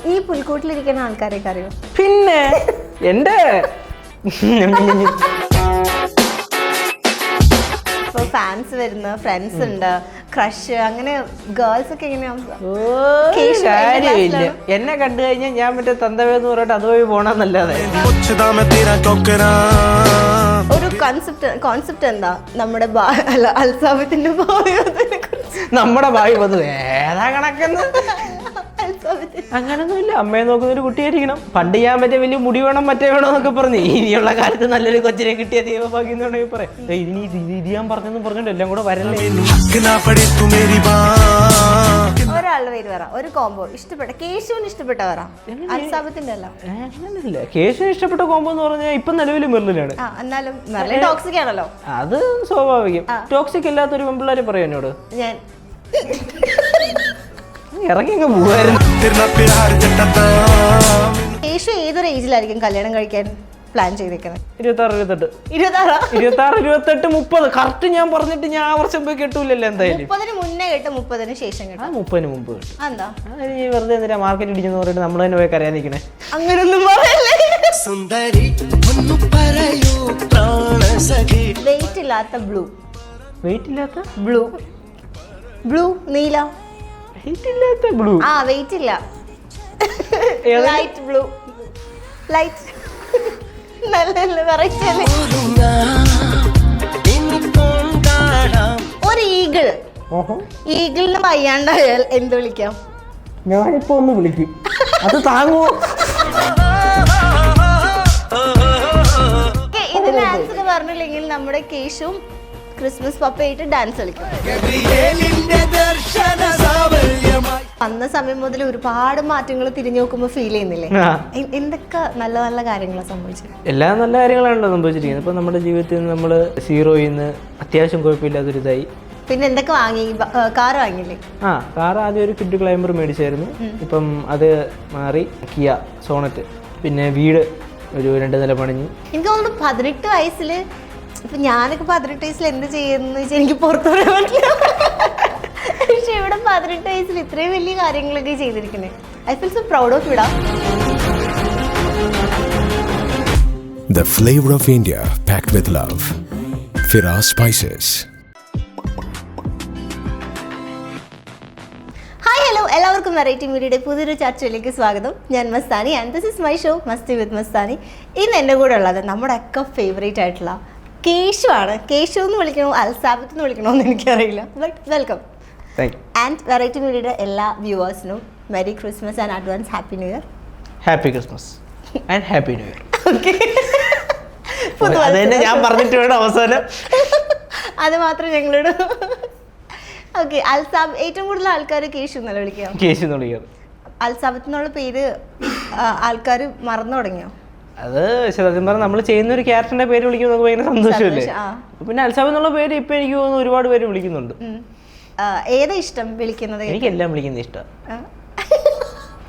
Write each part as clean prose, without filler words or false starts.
ഈ പുൽക്കൂട്ടിലിരിക്കുന്ന ആൾക്കാരെയൊക്കെ അറിയോ? പിന്നെ എന്റെ ഇപ്പൊ ഫാൻസ് വരുന്ന ഫ്രണ്ട്സ് ഉണ്ട്, ക്രഷ്, അങ്ങനെ ഗേൾസ് ഒക്കെ എങ്ങനെയാ? കാര്യമില്ല. എന്നെ കണ്ടു കഴിഞ്ഞാൽ ഞാൻ മറ്റേ തന്തവേന്ന് പറഞ്ഞിട്ട് അതുവഴി പോണെന്നല്ലാതെ. ഒരു കോൺസെപ്റ്റ് എന്താ നമ്മുടെ അൽസാബിത്തിന്റെ നമ്മുടെ ഭാവി വധു ഏതാ കണക്കെന്ന് അങ്ങനൊന്നുമില്ല. അമ്മയെ നോക്കുന്ന ഒരു കുട്ടിയായിരിക്കണം. പണ്ട് ഞാൻ മറ്റേ വലിയ മുടി വേണം മറ്റേ വേണം എന്നൊക്കെ പറഞ്ഞു. ഇനിയുള്ള കാലത്ത് നല്ലൊരു കൊച്ചിനെ കിട്ടിയ ദൈവഭാഗ്യം എന്ന് വേണമെങ്കിൽ പറയാം. ഇനി ഇത് ഞാൻ പറഞ്ഞെന്ന് പറഞ്ഞിട്ട് എല്ലാം കൂടെ വരല്ലേ. ഒരാളുടെ പേര് പറ, ഒരു കോംബോ ഇഷ്ടപ്പെട്ട, കേശുവിന് ഇഷ്ടപ്പെട്ട പറ, അൽസാബത്തിന്റെ അല്ല. അങ്ങനെയല്ല, കേശുവിന് ഇഷ്ടപ്പെട്ട കോംബോ എന്ന് പറഞ്ഞാൽ ഇപ്പൊ നിലവിൽ മെർലിനാണ്. എന്നാലും മെർലിൻ ടോക്സിക് ആണല്ലോ. അത് സ്വാഭാവികം. ടോക്സിക് അല്ലാത്തൊരു പെമ്പിള്ളേരെ പറയും എന്നോട്. ഞാൻ ഇറങ്ങി പോവായിരുന്നു. കേശു ഏതൊരു ഏജിലായിരിക്കും കല്യാണം കഴിക്കാൻ പ്ലാൻ ചെയ്തേക്കുന്നത്? 26, 28, 30 കറക്റ്റ് ഞാൻ പറഞ്ഞിട്ട് ഞാൻ ആ വർഷം പോയി കെട്ടൂലല്ലോ. എന്തായാലും 30 മുന്നേ കേട്ടോ, 30 ശേഷം കേട്ടോ. 30 മുമ്പ് കേട്ടോ. എന്താ വെറുതെ എന്തിനാ മാർക്കറ്റ് ഇടിച്ചെന്ന് പറഞ്ഞിട്ട് നമ്മൾ തന്നെ പോയി കരയാൻ നിൽക്കണേ? അങ്ങനൊന്നും പറയല്ലേ. വെയിറ്റ് ഇല്ലാത്ത ബ്ലൂ. വെയിറ്റ് ഇല്ലാത്ത ബ്ലൂ, ബ്ലൂ നീല. വെയിറ്റ് ഇല്ലാത്ത ബ്ലൂ. വെയിറ്റ് ഇല്ല. Light blue. ലൈറ്റ് നല്ല വെറൈറ്റി അല്ലേ. ഒരു ഈഗിൾ. ഈഗിളിന് വയ്യാണ്ടായാൽ എന്ത് വിളിക്കാം? ഞാനിപ്പോ ഒന്ന് വിളിക്കും. അത് താങ്ങുമോ? ഇതിന് ആൻസർ പറഞ്ഞില്ലെങ്കിൽ നമ്മുടെ കേശും ക്രിസ്മസ് പപ്പയായിട്ട് ഡാൻസ് കളിക്കും. വന്ന സമയം മുതൽ ഒരുപാട് മാറ്റങ്ങൾ തിരിഞ്ഞു നോക്കുമ്പോൾ ഫീൽ ചെയ്യുന്നില്ലേ? എന്തൊക്കെ നല്ല നല്ല കാര്യങ്ങളാണ് സംഭവിച്ചത്? എല്ലാ നല്ല കാര്യങ്ങളാണല്ലോ സംഭവിച്ചിരിക്കുന്നത്. ഇപ്പൊ നമ്മുടെ ജീവിതത്തിൽ നമ്മൾ സീറോയിൽ നിന്ന് അത്യാവശ്യം കുഴപ്പമില്ലാത്തൊരിതായി. പിന്നെ എന്തൊക്കെ വാങ്ങി? കാർ വാങ്ങിയില്ലേ? കാർ ആദ്യം ഒരു കിഡ് ക്ലൈംബർ മേടിച്ചായിരുന്നു. ഇപ്പം അത് മാറി കിയ സോണറ്റ്. പിന്നെ വീട് ഒരു 2 നില പണിഞ്ഞു. എനിക്ക് തോന്നുന്നു 18 വയസ്സിൽ, ഇപ്പൊ ഞാനൊക്കെ 18 വയസ്സിൽ എന്ത് ചെയ്യുന്നു വെച്ചാൽ എനിക്ക് പുറത്തു പറയാൻ പറ്റില്ല. പക്ഷെ ഇവിടെ 18 വയസ്സിൽ ഇത്രയും വലിയ കാര്യങ്ങളൊക്കെ ചെയ്തിരിക്കുന്നത്. I feel so proud of you. The flavor of India packed with love. Firas Spices. എല്ലാവർക്കും വെറൈറ്റി മീഡിയയുടെ പുതിയൊരു ചർച്ചയിലേക്ക് സ്വാഗതം. ഞാൻ Mastani and this is my show Masti with Mastani. ഇന്ന് എൻ്റെ കൂടെ ഉള്ളത് നമ്മുടെ ഒക്കെ ഫേവറേറ്റ് ആയിട്ടുള്ള കേശു ആണ്. കേശു എന്ന് വിളിക്കണോ അൽസാബത്ത് എന്ന് വിളിക്കണോ എന്ന് എനിക്കറിയില്ല. But welcome. ആൻഡ് വെറൈറ്റി മീഡിയയുടെ എല്ലാ വ്യൂവേഴ്സിനും merry Christmas and advance happy new year. Happy Christmas and happy new year. Okay, ഞാൻ പറഞ്ഞിട്ട് വേണം അവസാനം. അത് മാത്രം ഞങ്ങളോട്. ഓക്കെ, അൽസാബ് ഏറ്റവും കൂടുതൽ ആൾക്കാർ കേശു എന്നല്ല വിളിക്കാം. കേശു എന്ന് വിളിക്കാം. അൽസാബത്ത് എന്നുള്ള പേര് ആൾക്കാർ മറന്നു തുടങ്ങിയോ? അത് സത്യം പറഞ്ഞാൽ നമ്മൾ ചെയ്യുന്ന ഒരു ക്യാരക്ടറിന്റെ പേര് വിളിക്കുന്നത് നമുക്ക് ഭയങ്കര സന്തോഷമല്ലേ. പിന്നെ അൽസാബ് എന്നുള്ള പേര് ഇപ്പൊ എനിക്ക് തോന്നുന്നു ഒരുപാട് പേര് വിളിക്കുന്നുണ്ട്. ഏതാ ഇഷ്ടം വിളിക്കുന്നത്? എനിക്ക് എല്ലാം വിളിക്കുന്നത് ഇഷ്ടം.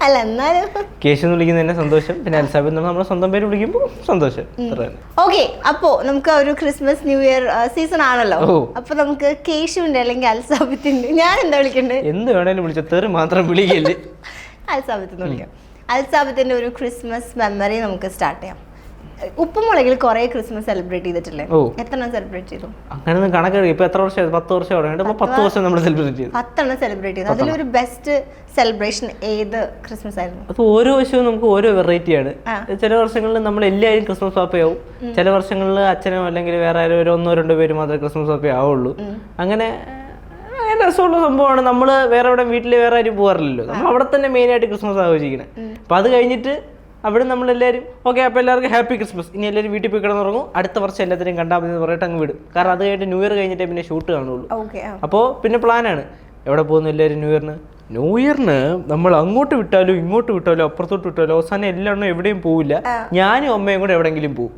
അല്ല എന്നാലും കേശു എന്ന് വിളിക്കുന്നതിന്റെ സന്തോഷം. പിന്നെ അൽസാബ് എന്ന് നമ്മുടെ സ്വന്തം പേര് വിളിക്കുമ്പോൾ സന്തോഷം. ഓക്കെ, അപ്പോ നമുക്ക് ഒരു ക്രിസ്മസ് ന്യൂ ഇയർ സീസൺ ആണല്ലോ. അപ്പൊ നമുക്ക് കേശുവിന്റെ അല്ലെങ്കിൽ അൽസാബത്തിന്റെ, ഞാൻ എന്താ വിളിക്കണ്ടേ? എന്ത് വേണേലും വിളിച്ച തെറി മാത്രം വിളിക്കല്ലേ. അൽസാബത്ത് വിളിക്കാം. അൽസാബത്തിന്റെ ഒരു ക്രിസ്മസ് മെമ്മറി നമുക്ക് സ്റ്റാർട്ട് ചെയ്യാം. ഉപ്പുമുളകിൽ കുറെ ക്രിസ്മസ് സെലിബ്രേറ്റ് ചെയ്തിട്ടില്ലേ? എത്ര സെലിബ്രേറ്റ് ചെയ്തു? അങ്ങനെ കണക്ക് ഇപ്പൊ എത്ര വർഷം? 10 വർഷം. 10 വർഷം നമ്മൾ സെലിബ്രേറ്റ് ചെയ്തു. 10 സെലിബ്രേറ്റ് ചെയ്തു. അതിലൊരു ബെസ്റ്റ് സെലിബ്രേഷൻ ഏത് ക്രിസ്മസ് ആയിരുന്നു? അത് ഓരോ വർഷവും നമുക്ക് ഓരോ വെറൈറ്റിയാണ്. ചില വർഷങ്ങളിൽ നമ്മൾ എല്ലാവരും ക്രിസ്മസ് പാപ്പയാവും. ചില വർഷങ്ങളിൽ അച്ഛനോ അല്ലെങ്കിൽ വേറെ ആരും 1-2 പേര് മാത്രമേ ക്രിസ്മസ് പാപ്പ ആവുള്ളൂ. അങ്ങനെ രസമുള്ള സംഭവമാണ്. നമ്മൾ വേറെ എവിടെ വീട്ടിൽ വേറെ ആരും പോകാറില്ലല്ലോ. നമ്മൾ അവിടെ തന്നെ മെയിനായിട്ട് ക്രിസ്മസ് ആഘോഷിക്കുന്നത്. അപ്പം അത് കഴിഞ്ഞിട്ട് അവിടെ നമ്മളെല്ലാവരും ഓക്കെ, അപ്പോൾ എല്ലാവർക്കും ഹാപ്പി ക്രിസ്മസ്, ഇനി എല്ലാവരും വീട്ടിൽ പോയി കിടന്നുറങ്ങും, അടുത്ത വർഷം എല്ലാത്തിനും കണ്ടാൽ മതി എന്ന് പറഞ്ഞിട്ട് അങ്ങ് വിടും. കാരണം അത് കഴിഞ്ഞിട്ട് ന്യൂ ഇയർ കഴിഞ്ഞിട്ടേ പിന്നെ ഷൂട്ട് കാണുള്ളൂ. അപ്പോൾ പിന്നെ പ്ലാനാണ് എവിടെ പോകുന്നു എല്ലാവരും ന്യൂ ഇയറിന് നമ്മൾ അങ്ങോട്ട് വിട്ടാലും ഇങ്ങോട്ട് വിട്ടാലും അപ്പുറത്തോട്ട് വിട്ടാലും അവസാനം എല്ലാം എവിടെയും പോവില്ല. ഞാനും അമ്മയും കൂടെ എവിടെയെങ്കിലും പോകും.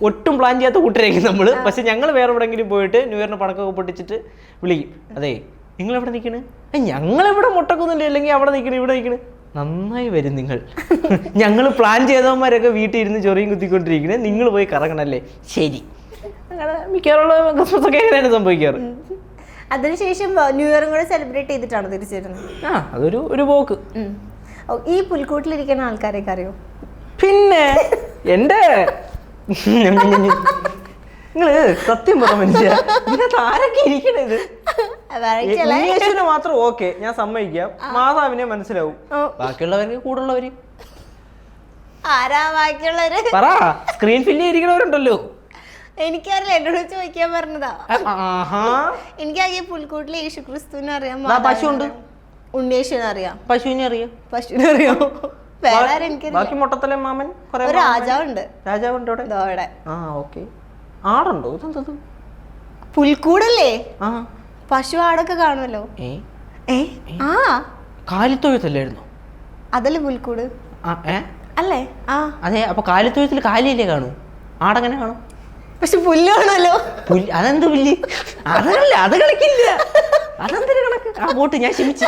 ഒട്ടും പ്ലാൻ ചെയ്യാത്ത കൂട്ടരായിരിക്കും നമ്മൾ. പക്ഷെ ഞങ്ങൾ വേറെ എവിടെയെങ്കിലും പോയിട്ട് ന്യൂ ഇയറിന് പടക്കമൊക്കെ പൊട്ടിച്ചിട്ട് വിളിക്കും. അതെ, നിങ്ങളെവിടെ നിൽക്കണേ? ഞങ്ങളെവിടെ മുട്ടക്കൊന്നുമില്ല, അല്ലെങ്കിൽ അവിടെ നിൽക്കണേ ഇവിടെ നിൽക്കണേ. നന്നായി വരും നിങ്ങൾ. ഞങ്ങൾ പ്ലാൻ ചെയ്തവന്മാരൊക്കെ വീട്ടിൽ ഇരുന്ന് ചൊറിയും കുത്തിക്കൊണ്ടിരിക്കണേ, നിങ്ങൾ പോയി കറങ്ങണല്ലേ. ശരി, അങ്ങനെ മിക്കവാറുള്ള ക്രിസ്മസ് ഒക്കെ എങ്ങനെയാണ് സംഭവിക്കാറ്. അതിനുശേഷം ന്യൂ ഇയറും കൂടെ സെലിബ്രേറ്റ് ചെയ്തിട്ടാണ് തിരിച്ചു വരുന്നത്. അതൊരു പോക്ക്. ഈ പുൽക്കൂട്ടിലിരിക്കുന്ന ആൾക്കാരെയൊക്കെ അറിയോ? പിന്നെ എന്റെ നിങ്ങള് സത്യം പറ മനുഷ്യ, ഇതിനകത്ത് ആരൊക്കെ ഇരിക്കണത്? യേശുവിനെ മാത്രം ഓക്കെ, ഞാൻ സമ്മതിക്കാം. മാതാവിനെ മനസ്സിലാവും. ബാക്കിയുള്ളവർക്ക് കൂടുള്ളവര് ആരാ ബാക്കിയുള്ളവര്? പറ. സ്ക്രീൻ ഫില്ല് ചെയ്തിരിക്കണവരുണ്ടല്ലോ. എനിക്കറിയില്ല, എന്നോട് ചോദിക്കാൻ പറഞ്ഞതാ. എനിക്കാകെ പുൽക്കൂട്ടിലെ യേശു ക്രിസ്തുവിനെ അറിയാം, പശുണ്ട്, ഉണ്ണിയേശുവിനെ അറിയാം, പശുവിനെ അറിയാം, പശുവിനെ അറിയാം. വേറെ ആരും എനിക്കറിയില്ല. ബാക്കി മൊട്ടത്തലെ മാമൻ, ഒരു രാജാവുണ്ട്. രാജാവുണ്ട് അവിടെ. ആ ഓക്കെ. ആടുണ്ടോ? ഇതെന്തത് പുൽക്കൂടല്ലേ? ആ പശു ആടൊക്കെ കാണുമല്ലോ. ആ കാലിത്തൊഴുത്തല്ലായിരുന്നു? അതല്ലേ പുൽക്കൂട് അല്ലേ? ആ അതെ. അപ്പൊ കാലിത്തൊഴുത്തിൽ കാലിയല്ലേ കാണൂ? ആടെങ്ങനെ കാണും? പക്ഷെ പുല്ല് കാണുമല്ലോ. അതെന്ത് പുല്ല്? അതല്ല, അത് കളിക്കില്ല. അതെന്തൊരു കണക്ക്? ആ പോട്ട്, ഞാൻ ക്ഷമിച്ചു.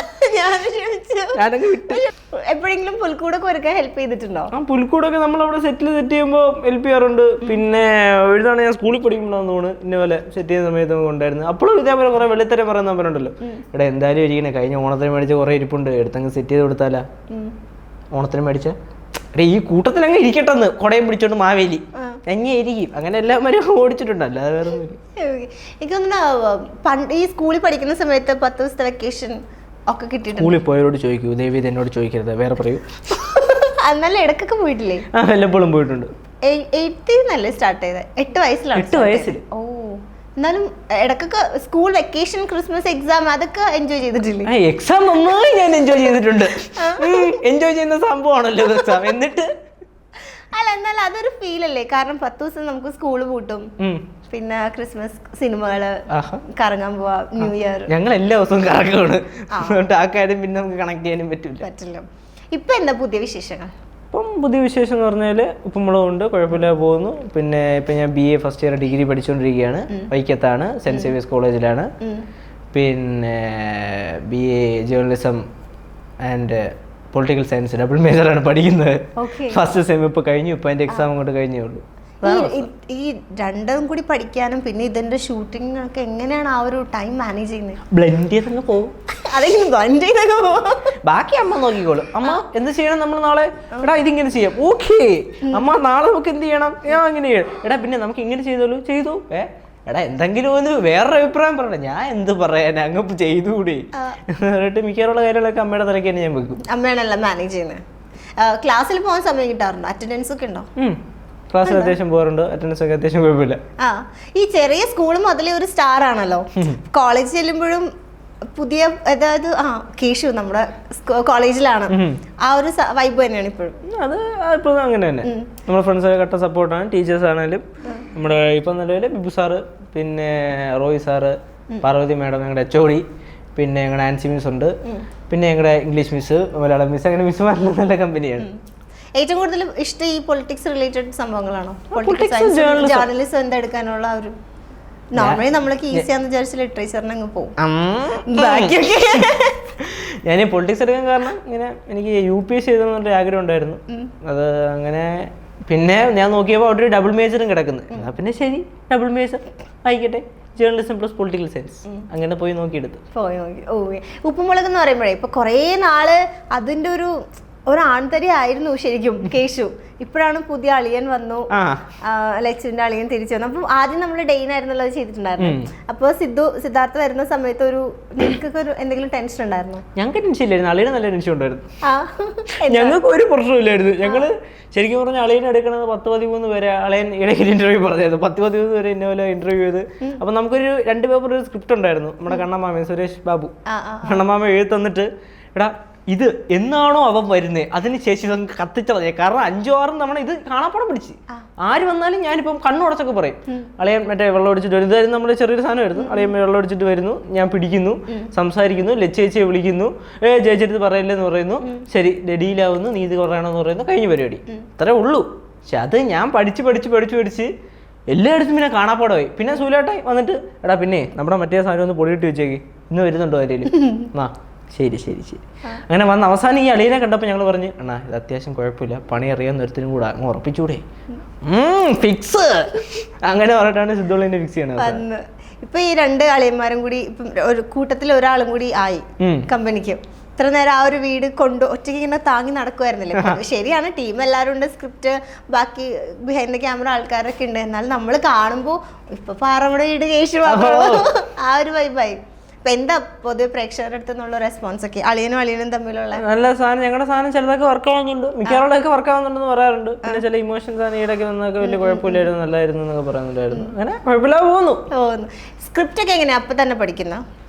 എപ്പോഴെങ്കിലും പുൽക്കൂടൊക്കെ ഒരുക്കാൻ ഹെൽപ്പ് ചെയ്തിട്ടുണ്ടോ? ആ പുൽക്കൂടൊക്കെ നമ്മളവിടെ സെറ്റ് ചെയ്യുമ്പോൾ ഹെൽപ്പ് ചെയ്യാറുണ്ട്. പിന്നെ എഴുതാണ് ഞാൻ സ്കൂളിൽ പഠിക്കുമ്പോഴാന്ന് തോന്നുന്നു ഇന്നപോലെ സെറ്റ് ചെയ്യുന്ന സമയത്ത് നമുക്ക് ഉണ്ടായിരുന്നു. അപ്പോഴും ഇതേപോലെ കുറെ വെള്ളിത്തരം പറയുന്ന നമ്പറുണ്ടല്ലോ. ഇവിടെ എന്തായാലും ഇരിക്കണേ, കഴിഞ്ഞ ഓണത്തിന് മേടിച്ച കുറെ ഇരിപ്പുണ്ട്, എടുത്തങ്ങ് സെറ്റ് ചെയ്ത് കൊടുത്താലാ. ഓണത്തിന് മേടിച്ച ഈ കൂട്ടത്തിലങ്ങ് ഇരിക്കട്ടെന്ന് കൊടയും പിടിച്ചോണ്ട് മാവേലി എങ്ങനെ ഇരിക്കും. അങ്ങനെ എല്ലാവരും ഓടിച്ചിട്ടുണ്ട്, അല്ലാതെ വേറെ ഒന്നും. എനിക്ക് തോന്നുന്നു ഈ സ്കൂളിൽ പഠിക്കുന്ന സമയത്ത് 10 ദിവസത്തെ വെക്കേഷൻ ഒക്കെ കിട്ടിയിട്ടുണ്ട്. സ്കൂളിൽ പോയവരോട് ചോദിക്കൂ, ദേവി എന്നോട് ചോദിക്കരുത്, വേറെ പറയൂ. എന്നാലും ഇടക്കൊക്കെ പോയിട്ടില്ലേ? ആ വല്ലപ്പോഴും പോയിട്ടുണ്ട്. 8th സ്റ്റാർട്ട് ചെയ്തത്, 8 വയസ്സിലാണ്. 8 വയസ്സിൽ? ഓ, എന്നാലും ഇടക്കൊക്കെ സ്കൂൾ വെക്കേഷൻ, ക്രിസ്മസ് എക്സാം അതൊക്കെ എൻജോയ് ചെയ്തിട്ടില്ലേ? എക്സാം നന്നായി ഞാൻ എൻജോയ് ചെയ്തിട്ടുണ്ട്. എൻജോയ് ചെയ്യുന്ന സംഭവമാണല്ലോ എക്സാം. എന്നിട്ട് അല്ല, എന്നാൽ അതൊരു ഫീൽ അല്ലേ? കാരണം 10 ദിവസം നമുക്ക് സ്കൂള് പൂട്ടും, പിന്നെ ക്രിസ്മസ് സിനിമകള് കറങ്ങാൻ പോവാ, ന്യൂ ഇയർ. ഞങ്ങൾ എല്ലാ ദിവസവും കറങ്ങാണ്. അതുകൊണ്ട് ആ കാര്യം പിന്നെ നമുക്ക് കണക്ട് ചെയ്യാനും പറ്റില്ല. ഇപ്പൊ എന്താ പുതിയ വിശേഷങ്ങൾ? ഇപ്പം പുതിയ വിശേഷം എന്ന് പറഞ്ഞാൽ ഉപ്പുമുളകുണ്ട്, കുഴപ്പമില്ല പോകുന്നു. പിന്നെ ഇപ്പം ഞാൻ BA ഫസ്റ്റ് ഇയർ ഡിഗ്രി പഠിച്ചുകൊണ്ടിരിക്കുകയാണ്. വൈക്കത്താണ്, സെൻറ്റ് സേവിയേഴ്സ് കോളേജിലാണ്. പിന്നെ BA journalism and political science double മേജറാണ് പഠിക്കുന്നത്. ഫസ്റ്റ് സെം ഇപ്പോൾ കഴിഞ്ഞു, ഇപ്പം അതിൻ്റെ എക്സാം അങ്ങോട്ട് കഴിഞ്ഞേ ഉള്ളൂ. ഈ രണ്ടും കൂടി പഠിക്കാനും പിന്നെ ഇതിന്റെ ഷൂട്ടിംഗ് ഒക്കെ എങ്ങനെയാണ് ആ ഒരു ടൈം മാനേജ് ചെയ്യുന്നത്? ബ്ലെൻഡ് ചെയ്തങ്ങ് പോകും. അതെങ്ങനെ ബ്ലെൻഡ് ചെയ്തൊക്കെ പോകും? ബാക്കി അമ്മ നോക്കിക്കോളും. അമ്മ എന്ത് ചെയ്യണം, നമ്മൾ നാളെ എടാ ഇതിങ്ങനെ ചെയ്യാം, ഓക്കെ അമ്മ നാളെ നമുക്ക് എന്ത് ചെയ്യണം, ഞാൻ അങ്ങനെ ചെയ്യണം, എടാ പിന്നെ നമുക്ക് ഇങ്ങനെ ചെയ്തോളൂ, ചെയ്തു. എടാ എന്തെങ്കിലും ഒന്ന് വേറൊരു അഭിപ്രായം പറയണ്ട, ഞാൻ എന്ത് പറയാൻ, അങ്ങ് ചെയ്തുകൂടി എന്നിട്ട് മിക്കവാറുള്ള കാര്യങ്ങളൊക്കെ അമ്മയുടെ തലയ്ക്ക് തന്നെ ഞാൻ വെക്കും. അമ്മയാണല്ലോ മാനേജ് ചെയ്യുന്നത്. ക്ലാസ്സിൽ പോകാൻ സമയം കിട്ടാറുണ്ടോ? അറ്റൻഡൻസ് ഒക്കെ ഉണ്ടോ? ക്ലാസ്സിൽ അത്യാവശ്യം പോകാറുണ്ട്, അറ്റൻഡൻസ് ഒക്കെ അത്യാവശ്യം കുഴപ്പമില്ല. ഈ ചെറിയ സ്കൂൾ മുതലേ ഒരു സ്റ്റാർ ആണല്ലോ. കോളേജ് ചെല്ലുമ്പോഴും പുതിയ, അതായത് കേശു നമ്മുടെ കോളേജിലാണ്, ആ ഒരു വൈബ് തന്നെയാണ് ഇപ്പോഴും. അത് ഇപ്പോഴും അങ്ങനെ തന്നെ. നമ്മുടെ ഫ്രണ്ട്സ് കട്ട സപ്പോർട്ടാണ്. ടീച്ചേഴ്സ് ആണെങ്കിലും നമ്മുടെ ഇപ്പം നിലവിൽ ബിബു സാറ്, പിന്നെ റോയ് സാറ്, പാർവതി മാഡം, ഞങ്ങളുടെ HOD, പിന്നെ ഞങ്ങളുടെ ആൻസി മിസ് ഉണ്ട്, പിന്നെ ഞങ്ങളുടെ ഇംഗ്ലീഷ് മിസ്, മലയാളം മിസ്, അങ്ങനെ മിസ്സുമാരെല്ലാം നല്ല കമ്പനിയാണ്. ഏറ്റവും കൂടുതൽ ഇഷ്ടം ഈ പൊളിറ്റിക്സ് റിലേറ്റഡ് സംഭവങ്ങളാണോ? ജേർണലിസം എന്തെടുക്കാനുള്ള ഒരു നോർമലി നമ്മളൊക്കെ ഈസിയാന്ന് വിചാരിച്ച ലിറ്ററേച്ചറിന് അങ്ങ് പോകും. ഞാൻ ഈ പൊളിറ്റിക്സ് എടുക്കാൻ കാരണം ഇങ്ങനെ എനിക്ക് UPSC എഴുതണമെന്നൊരു ആഗ്രഹം ഉണ്ടായിരുന്നു. അത് അങ്ങനെ പിന്നെ ഞാൻ നോക്കിയപ്പോൾ അവിടെ ഒരു ഡബിൾ മേജറും കിടക്കുന്നത്. എന്നാൽ പിന്നെ ശരി, ഡബിൾ മേജർ ആയിക്കട്ടെ, ജേർണലിസം പ്ലസ് പൊളിറ്റിക്കൽ സയൻസ്, അങ്ങനെ പോയി നോക്കിയെടുത്തു. ഉപ്പുമുളക് എന്ന് പറയുമ്പോഴേ ഇപ്പൊ കുറേ നാള് അതിന്റെ ഒരു ആൺതരി ആയിരുന്നു ശരിക്കും കേശു. ഇപ്പോഴാണ് പുതിയ അളിയൻ വന്നു, ലക്ഷ്മിന്റെ അളിയൻ തിരിച്ചു വന്നു. അപ്പൊ ആദ്യം നമ്മൾ ഡെയിൻ ആയിരുന്നല്ലോ അത് ചെയ്തിട്ടുണ്ടായിരുന്നു. അപ്പൊ സിദ്ധാർത്ഥ വരുന്ന സമയത്ത് നിനക്കൊക്കെ എന്തെങ്കിലും ടെൻഷൻ ഉണ്ടായിരുന്നു? ഞങ്ങൾക്ക് ടെൻഷൻ ഇല്ലായിരുന്നു, അളിയന് നല്ല ടെൻഷൻ ഉണ്ടായിരുന്നു. ഞങ്ങൾക്ക് ഒരു പ്രശ്നമില്ലായിരുന്നു. ഞങ്ങള് ശരിക്കും പറഞ്ഞ അളിയനെ എടുക്കണത് 10-13 വരെ അളിയൻ ഇടയ്ക്ക് ഇന്റർവ്യൂ പറഞ്ഞായിരുന്നു. 10-13 വരെ ഇന്നപോലെ ഇന്റർവ്യൂ ചെയ്ത്. അപ്പൊ നമുക്കൊരു 2 പേപ്പർ ഒരു സ്ക്രിപ്റ്റ് ഉണ്ടായിരുന്നു. നമ്മുടെ കണ്ണമാമ സുരേഷ് ബാബു കണ്ണമാമ എഴുതി തന്നിട്ട്, എടാ ഇത് എന്നാണോ അവൻ വരുന്നത് അതിനുശേഷം നമുക്ക് കത്തിച്ചാൽ മതി. കാരണം 5-6 തവണ ഇത് കാണാപ്പാടം പിടിച്ച് ആര് വന്നാലും ഞാനിപ്പം കണ്ണുടച്ചൊക്കെ പറയും, അളിയൻ മറ്റേ വെള്ളം അടിച്ചിട്ട് വരും. ഇതായിരുന്നു നമ്മുടെ ചെറിയൊരു സാധനമായിരുന്നു. അളിയൻ വെള്ളം അടിച്ചിട്ട് വരുന്നു, ഞാൻ പിടിക്കുന്നു, സംസാരിക്കുന്നു, ലച്ചേച്ചിയെ വിളിക്കുന്നു, ചേച്ചിയെടുത്ത് പറയില്ലെന്ന് പറയുന്നു, ശരി ഡീലാവുന്നു, നീതി കുറയണമെന്ന് പറയുന്നു, കഴിഞ്ഞ പരിപാടി. അത്രേ ഉള്ളൂ. പക്ഷെ അത് ഞാൻ പഠിച്ച് എല്ലായിടത്തും പിന്നെ കാണാപ്പാടമായി. പിന്നെ സൂലാട്ടായി വന്നിട്ട്, എടാ പിന്നെ നമ്മുടെ മറ്റേ സാധനം ഒന്ന് പൊടിയിട്ട് വെച്ചേക്ക്, ഇന്ന് വരുന്നുണ്ടോ ആരെയും? ശരി. അങ്ങനെ വന്ന് അവസാനം ഈ അളിയനെ കണ്ടപ്പോൾ ഞങ്ങൾ പറഞ്ഞു, അണ്ണാ ഇത് അത്യാവശ്യം കുഴപ്പമില്ല, പണി അറിയാവുന്ന ഒരുത്തിനും കൂടെ അങ്ങ് ഉറപ്പിച്ചൂടെ, ഫിക്സ്. അങ്ങനെ പറഞ്ഞിട്ടാണ് സിദ്ധുള്ളിനെ ഫിക്സ് ചെയ്യണത്. ഇപ്പൊ ഈ 2 അളിയന്മാരും കൂടി ഇപ്പം ഒരു കൂട്ടത്തിൽ ഒരാളും കൂടി ആയി കമ്പനിക്ക്. ഇത്ര നേരം ആ ഒരു വീട് ഒറ്റയ്ക്ക് ഇങ്ങനെ താങ്ങി നടക്കുമായിരുന്നില്ലേ. ശരിയാണ്, ടീം എല്ലാവരും ഉണ്ട്, സ്ക്രിപ്റ്റ് ബാക്കി ബിഹൈൻഡ് ദ ക്യാമറ ആൾക്കാരൊക്കെ ഉണ്ട്. എന്നാൽ നമ്മൾ കാണുമ്പോൾ ഇപ്പൊ പാറയുടെ വീട് കേശു ആ ഒരു വൈബായി. അപ്പൊ എന്താ പൊതുവെ പ്രേക്ഷകരുടെ അടുത്ത് നിന്നുള്ള റെസ്പോൺസ് ഒക്കെ അളിയനും തമ്മിലുള്ള? നല്ല സാധനം, ഞങ്ങളുടെ സാധനം ചിലതൊക്കെ വർക്ക് ആവുന്നുണ്ട്, മിക്കവാറും വർക്ക് ആവുന്നുണ്ടെന്ന് പറയാറുണ്ട്. പിന്നെ ചില ഇമോഷൻസ് ആണ് ഈടൊക്കെ വന്നൊക്കെ വലിയ കുഴപ്പമില്ലായിരുന്നു, നല്ലായിരുന്നു എന്നൊക്കെ പറയുന്നുണ്ടായിരുന്നു. അങ്ങനെ കുഴപ്പമില്ലാതെ പോകുന്നു. സ്ക്രിപ്റ്റ് ഒക്കെ എങ്ങനെയാ അപ്പൊ തന്നെ പഠിക്കുന്ന?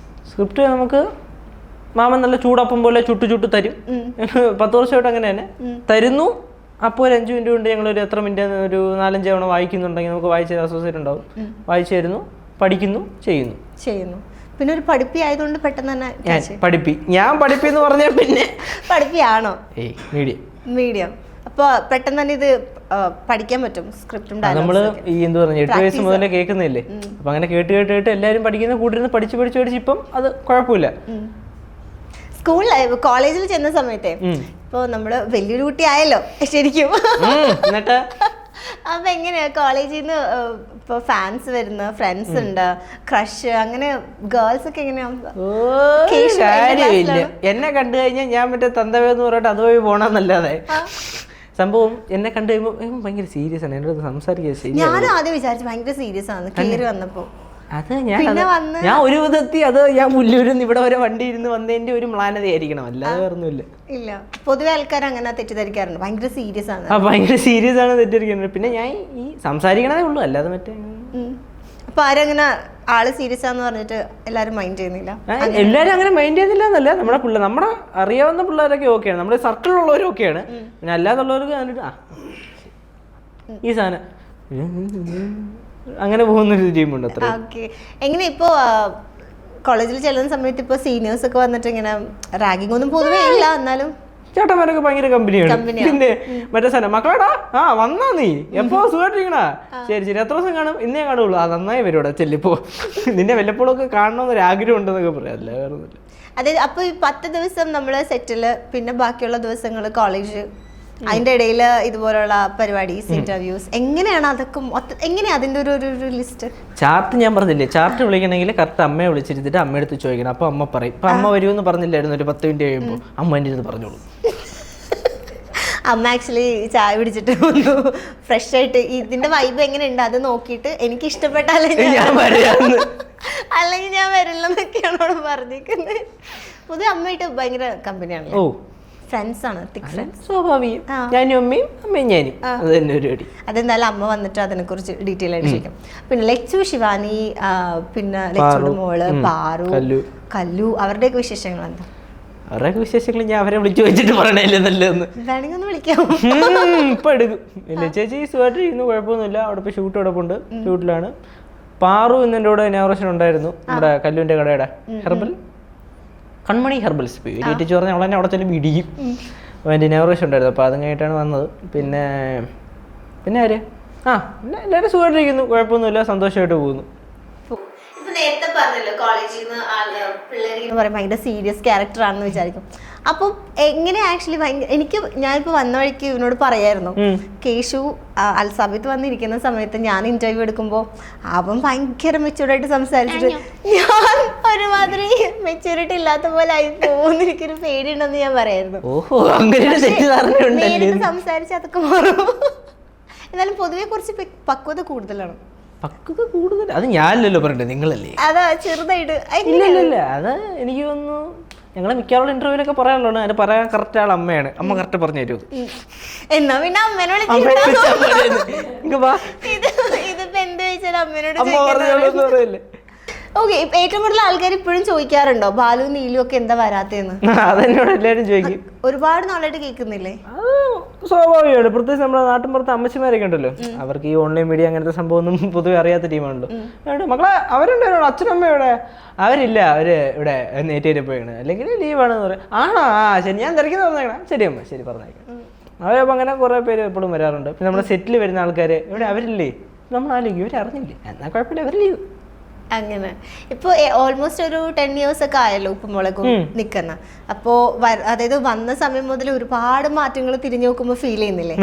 സ്ക്രിപ്റ്റ് നമുക്ക് മാമൻ നല്ല ചൂടപ്പം പോലെ ചുട്ടു തരും. 10 വർഷമായിട്ട് അങ്ങനെ തന്നെ തരുന്നു. അപ്പോൾ ഒരു 5 മിനിറ്റ് കൊണ്ട് ഞങ്ങളൊരു എത്ര മിനിറ്റ് ഒരു 4-5 തവണ വായിക്കുന്നുണ്ടെങ്കിൽ നമുക്ക് വായിച്ച അസോസിയേറ്റ് ഉണ്ടാവും. വായിച്ചു തരുന്നു, പഠിക്കുന്നു, ചെയ്യുന്നു. പിന്നെ ഒരു പഠിപ്പി ആയതുകൊണ്ട് പെട്ടെന്ന് തന്നെ ഞാൻ പഠിപ്പി എന്ന് പറഞ്ഞാൽ പിന്നെ പഠിപ്പിയാണോ? മീഡിയം. അപ്പൊ പെട്ടെന്ന് തന്നെ ഇത് പഠിക്കാൻ പറ്റും സ്ക്രിപ്റ്റും നമ്മള് ഈ എന്ത് പറഞ്ഞു 8 വയസ്സ് മുതലേ കേൾക്കുന്നില്ലേ. അപ്പൊ അങ്ങനെ കേട്ട് എല്ലാവരും പഠിക്കുന്ന കൂട്ടിരുന്ന് പഠിച്ച് ഇപ്പം അത് കുഴപ്പമില്ല. സ്കൂൾ കോളേജിൽ ചെന്ന സമയത്തെ ഇപ്പൊ നമ്മള് വലിയൊരു കുട്ടി ആയല്ലോ ശരിക്കും. എന്നിട്ട് അപ്പൊ എങ്ങനെയാ കോളേജിൽ നിന്ന് ഇപ്പൊ ഫാൻസ് വരുന്ന ഫ്രണ്ട്സ് ഉണ്ട്, ക്രഷ്, അങ്ങനെ ഗേൾസ് ഒക്കെ എങ്ങനെയാ? കാര്യമില്ല, എന്നെ കണ്ടു കഴിഞ്ഞാൽ ഞാൻ മറ്റേ തന്തവേന്ന് പറഞ്ഞിട്ട് അതുവഴി പോണെന്നല്ലാതെ സംഭവം എന്നെ കണ്ടു കഴിയുമ്പോ ഭയങ്കര സീരിയസ് ആണ്, എന്നോട് സംസാരിക്കുക. ഞാനും ആദ്യം വിചാരിച്ചു ഭയങ്കര സീരിയസ് ആണ് കയറി വന്നപ്പോ. അത് ഞാൻ ഒരു വിധത്തിൽ അത് ഞാൻ മുല്ലൂരിന്ന് ഇവിടെ വരെ വണ്ടി ഇരുന്ന് വന്നതിന്റെ ഒരു മ്ലാനതയായിരിക്കണം, അല്ലാതെ വേറൊന്നുമില്ല. ഇല്ല, പൊതുവെ ആൾക്കാർ അങ്ങനെ തെറ്റിദ്ധരിക്കാറുണ്ട്, ഭയങ്കര സീരിയസ് ആണ്. ഭയങ്കര സീരിയസ് ആണ് തെറ്റിദ്ധരിക്കുന്നത്. പിന്നെ ഞാൻ ഈ സംസാരിക്കണതേ ഉള്ളൂ, അല്ലാതെ മറ്റേ. അപ്പൊ ആരങ്ങനെ ആള് സീരിയസ് ആന്ന് പറഞ്ഞിട്ട് എല്ലാരും മൈൻഡ് ചെയ്യുന്നില്ല? എല്ലാരും അങ്ങനെ മൈൻഡ് ചെയ്യുന്നില്ല എന്നല്ല, നമ്മുടെ അറിയാവുന്ന പിള്ളേരൊക്കെ ഓക്കെയാണ്, നമ്മുടെ സർക്കിളിലുള്ളവരും ഓക്കെയാണ്. പിന്നെ അല്ലാതുള്ളവർക്ക് കണ്ടിട്ട് ഈ സാധനം അങ്ങനെ പോകുന്നൊരു ടീമുണ്ട് അത്ര. എങ്ങനെ ഇപ്പോ കോളേജിൽ ചെല്ലുന്ന സമയത്ത് ഇപ്പൊ സീനിയേഴ്സ് ഒക്കെ വന്നിട്ട് ഇങ്ങനെ റാഗിംഗ് ഒന്നും പൊതുവേ ഇല്ല, എന്നാലും ചേട്ടന്മാരൊക്കെ ഭയങ്കര കമ്പനിയാണ്. പിന്നെ മറ്റേ സാധനം മക്കളെടാ വന്നാ നീ എപ്പോ സുഖമായിട്ടിരിക്കണ, ശരി എത്ര ദിവസം കാണും, ഇന്നേ കാണുള്ളൂ, നന്നായി വരും ഇവിടെ ചെല്ലിപ്പോ നിന്നെ വല്ലപ്പോഴൊക്കെ കാണണമെന്നൊരു ആഗ്രഹം ഉണ്ടെന്നൊക്കെ പറയാം, അല്ലേ വേറെ ഒന്നുമില്ല. അതെ. അപ്പൊ ഈ 10 ദിവസം നമ്മള് സെറ്റില്, പിന്നെ ബാക്കിയുള്ള ദിവസങ്ങള് കോളേജ്, അതിന്റെ ഇടയിൽ ഇതുപോലുള്ള പരിപാടീസ്, ഇന്റർവ്യൂസ്, എങ്ങനെയാണ് അതൊക്കെ എങ്ങനെയാ അതിന്റെ ഒരു ലിസ്റ്റ്? ചാർട്ട് ഞാൻ പറഞ്ഞില്ലേ, ചാർട്ട് വിളിക്കണമെങ്കിൽ കറക്റ്റ് അമ്മയെ വിളിച്ചിരുന്നിട്ട് അമ്മയെടുത്ത് ചോദിക്കണം. അപ്പൊ അമ്മ പറയും. ഇപ്പൊ അമ്മ വരുമെന്ന് പറഞ്ഞില്ലായിരുന്നു ഒരു 10 മിനിറ്റ് കഴിയുമ്പോൾ, അമ്മ എൻ്റെ അടുത്ത് പറഞ്ഞോളൂ. അമ്മ ആക്ച്വലി ചായ പിടിച്ചിട്ട് വന്നു ഫ്രഷ് ആയിട്ട്, ഇതിന്റെ വൈബ് എങ്ങനെയുണ്ട് അത് നോക്കിയിട്ട് എനിക്ക് ഇഷ്ടപ്പെട്ടാലേ അല്ലെങ്കിൽ ഞാൻ വരില്ലെന്നൊക്കെയാണ് അവിടെ പറഞ്ഞിരിക്കുന്നത്. പൊതുവെ അമ്മയായിട്ട് ഭയങ്കര കമ്പനിയാണ്. ഫ്രണ്ട്സ് ആണ്, സ്വാഭാവികം. ഞാനും അമ്മയും അമ്മയും ഞാനും അത് തന്നെ പരിപാടി. അതെന്തായാലും അമ്മ വന്നിട്ട് അതിനെ കുറിച്ച് ഡീറ്റെയിൽ ആയിട്ട് ചോദിക്കാം. പിന്നെ ലച്ചു, ശിവാനി, പിന്നെ ലച്ചുടെ മോള് പാറു, കല്ലു, അവരുടെയൊക്കെ വിശേഷങ്ങൾ എന്താ? അവരുടെയൊക്കെ വിശേഷങ്ങൾ ഞാൻ അവരെ വിളിച്ചു വെച്ചിട്ട് പറയണല്ലേ നല്ലതെന്ന്. വേണമെങ്കിൽ ഒന്ന് വിളിക്കാം, ഇപ്പൊ എടുക്കും. ഇല്ല ചേച്ചി സുഖമായിട്ടിരിക്കുന്നു, കുഴപ്പമൊന്നുമില്ല. അവിടെ ഇപ്പൊ ഷൂട്ട് കിടപ്പുണ്ട്, ഷൂട്ടിലാണ്. പാറു ഇന്ന് എൻ്റെ കൂടെ ഇനോഗ്രേഷൻ ഉണ്ടായിരുന്നു, നമ്മുടെ കല്ലുവിന്റെ കടയുടെ ഹെർബൽ കൺമണി ഹെർബൽസ്. വീട്ടിൽ പറഞ്ഞാൽ അവളെന്നെ അവിടെ ചെല്ലും ഇടിക്കും. അതിൻ്റെ ഇനോഗ്രേഷൻ ഉണ്ടായിരുന്നു, അപ്പോൾ അതും കഴിഞ്ഞിട്ടാണ് വന്നത്. പിന്നെ ആര് പിന്നെ എല്ലാവരും സുഖമായിട്ടിരിക്കുന്നു, കുഴപ്പമൊന്നുമില്ല, സന്തോഷമായിട്ട് പോകുന്നു. നേരത്തെ പറഞ്ഞല്ലോ കോളേജിൽ നിന്ന് പിള്ളേർ പറയുമ്പോൾ ഭയങ്കര സീരിയസ് ക്യാരക്ടർ ആണെന്ന് വിചാരിക്കും. അപ്പം എങ്ങനെ ആക്ച്വലി ഞാനിപ്പോൾ വന്ന വഴിക്ക് ഇവനോട് പറയായിരുന്നു, കേശു അൽസാബിത്ത് വന്നിരിക്കുന്ന സമയത്ത് ഞാൻ ഇന്റർവ്യൂ എടുക്കുമ്പോൾ അവൻ ഭയങ്കര മെച്ചൂർഡായിട്ട് സംസാരിച്ചിട്ട് ഞാൻ ഒരുമാതിരി മെച്ചൂരിറ്റി ഇല്ലാത്ത പോലെ ആയി പോകുന്ന എനിക്കൊരു പേടിയുണ്ടെന്ന് ഞാൻ പറയായിരുന്നു. നേരിട്ട് സംസാരിച്ച് അതൊക്കെ മാറും. എന്നാലും പൊതുവെ കുറച്ച് പക്വത കൂടുതലാണ്. കൂടുതൽ അത് ഞാനല്ലല്ലോ പറയണ്ടേ, നിങ്ങളല്ലേ. അതാ ചെറുതായിട്ട് ഇല്ല അത് എനിക്ക് തോന്നുന്നു ഞങ്ങളെ മിക്കവാറും ഇന്റർവ്യൂലൊക്കെ പറയാനുള്ളൂ. അതിന് പറയാൻ കറക്റ്റ് ആൾ അമ്മയാണ്. അമ്മ കറക്റ്റ് പറഞ്ഞു തരും. എന്നാ പിന്നെ അമ്മേനോട് ഇതിപ്പോ എന്ത് ചോദിച്ചാലും അമ്മേനോട്. ഓക്കെ, ഏറ്റവും കൂടുതൽ ആൾക്കാർ ഇപ്പോഴും ചോദിക്കാറുണ്ടോ ബാലു നീലു ഒക്കെ എന്താ വരാത്തേന്ന്? അതെന്നോട് എല്ലാവരും ചോദിക്കും. ഒരുപാട് നാളായിട്ട് കേൾക്കുന്നില്ലേ? അത് സ്വാഭാവികമാണ്. പ്രത്യേകിച്ച് നമ്മുടെ നാട്ടിൻപുറത്ത് അമ്മച്ചിമാരൊക്കെ ഉണ്ടല്ലോ, അവർക്ക് ഈ ഓൺലൈൻ മീഡിയ അങ്ങനത്തെ സംഭവം ഒന്നും പൊതുവെ അറിയാത്ത ടീമാണല്ലോ. മക്കളെ അവരുണ്ട്, അച്ഛനമ്മയുടെ അവരില്ല, അവര് ഇവിടെ നേറ്റേരി പോയാണ്, അല്ലെങ്കിൽ ലീവാണെന്ന് പറയാം. ആണോ? ശരി, ഞാൻ തിരക്കുന്ന പറഞ്ഞേക്കണം. ശരി അമ്മ, ശരി പറഞ്ഞേക്കാം. അവരപ്പോൾ അങ്ങനെ കുറേ പേര് എപ്പോഴും വരാറുണ്ട്. പിന്നെ നമ്മുടെ സെറ്റിൽ വരുന്ന ആൾക്കാർ ഇവിടെ അവരില്ലേ, നമ്മൾ ആലോചിക്കും ഇവർ അറിഞ്ഞില്ലേ, എന്നാൽ കുഴപ്പമില്ല, അവർ ലീവ്. അങ്ങനെ ഇപ്പൊ ഓൾമോസ്റ്റ് ഒരു 10 years ഒക്കെ ആയല്ലോ ഉപ്പുമുളകും നിക്കുന്ന. അപ്പോ അതായത് വന്ന സമയം മുതൽ ഒരുപാട് മാറ്റങ്ങൾ തിരിഞ്ഞു നോക്കുമ്പോ ഫീൽ ചെയ്യുന്നില്ലേ?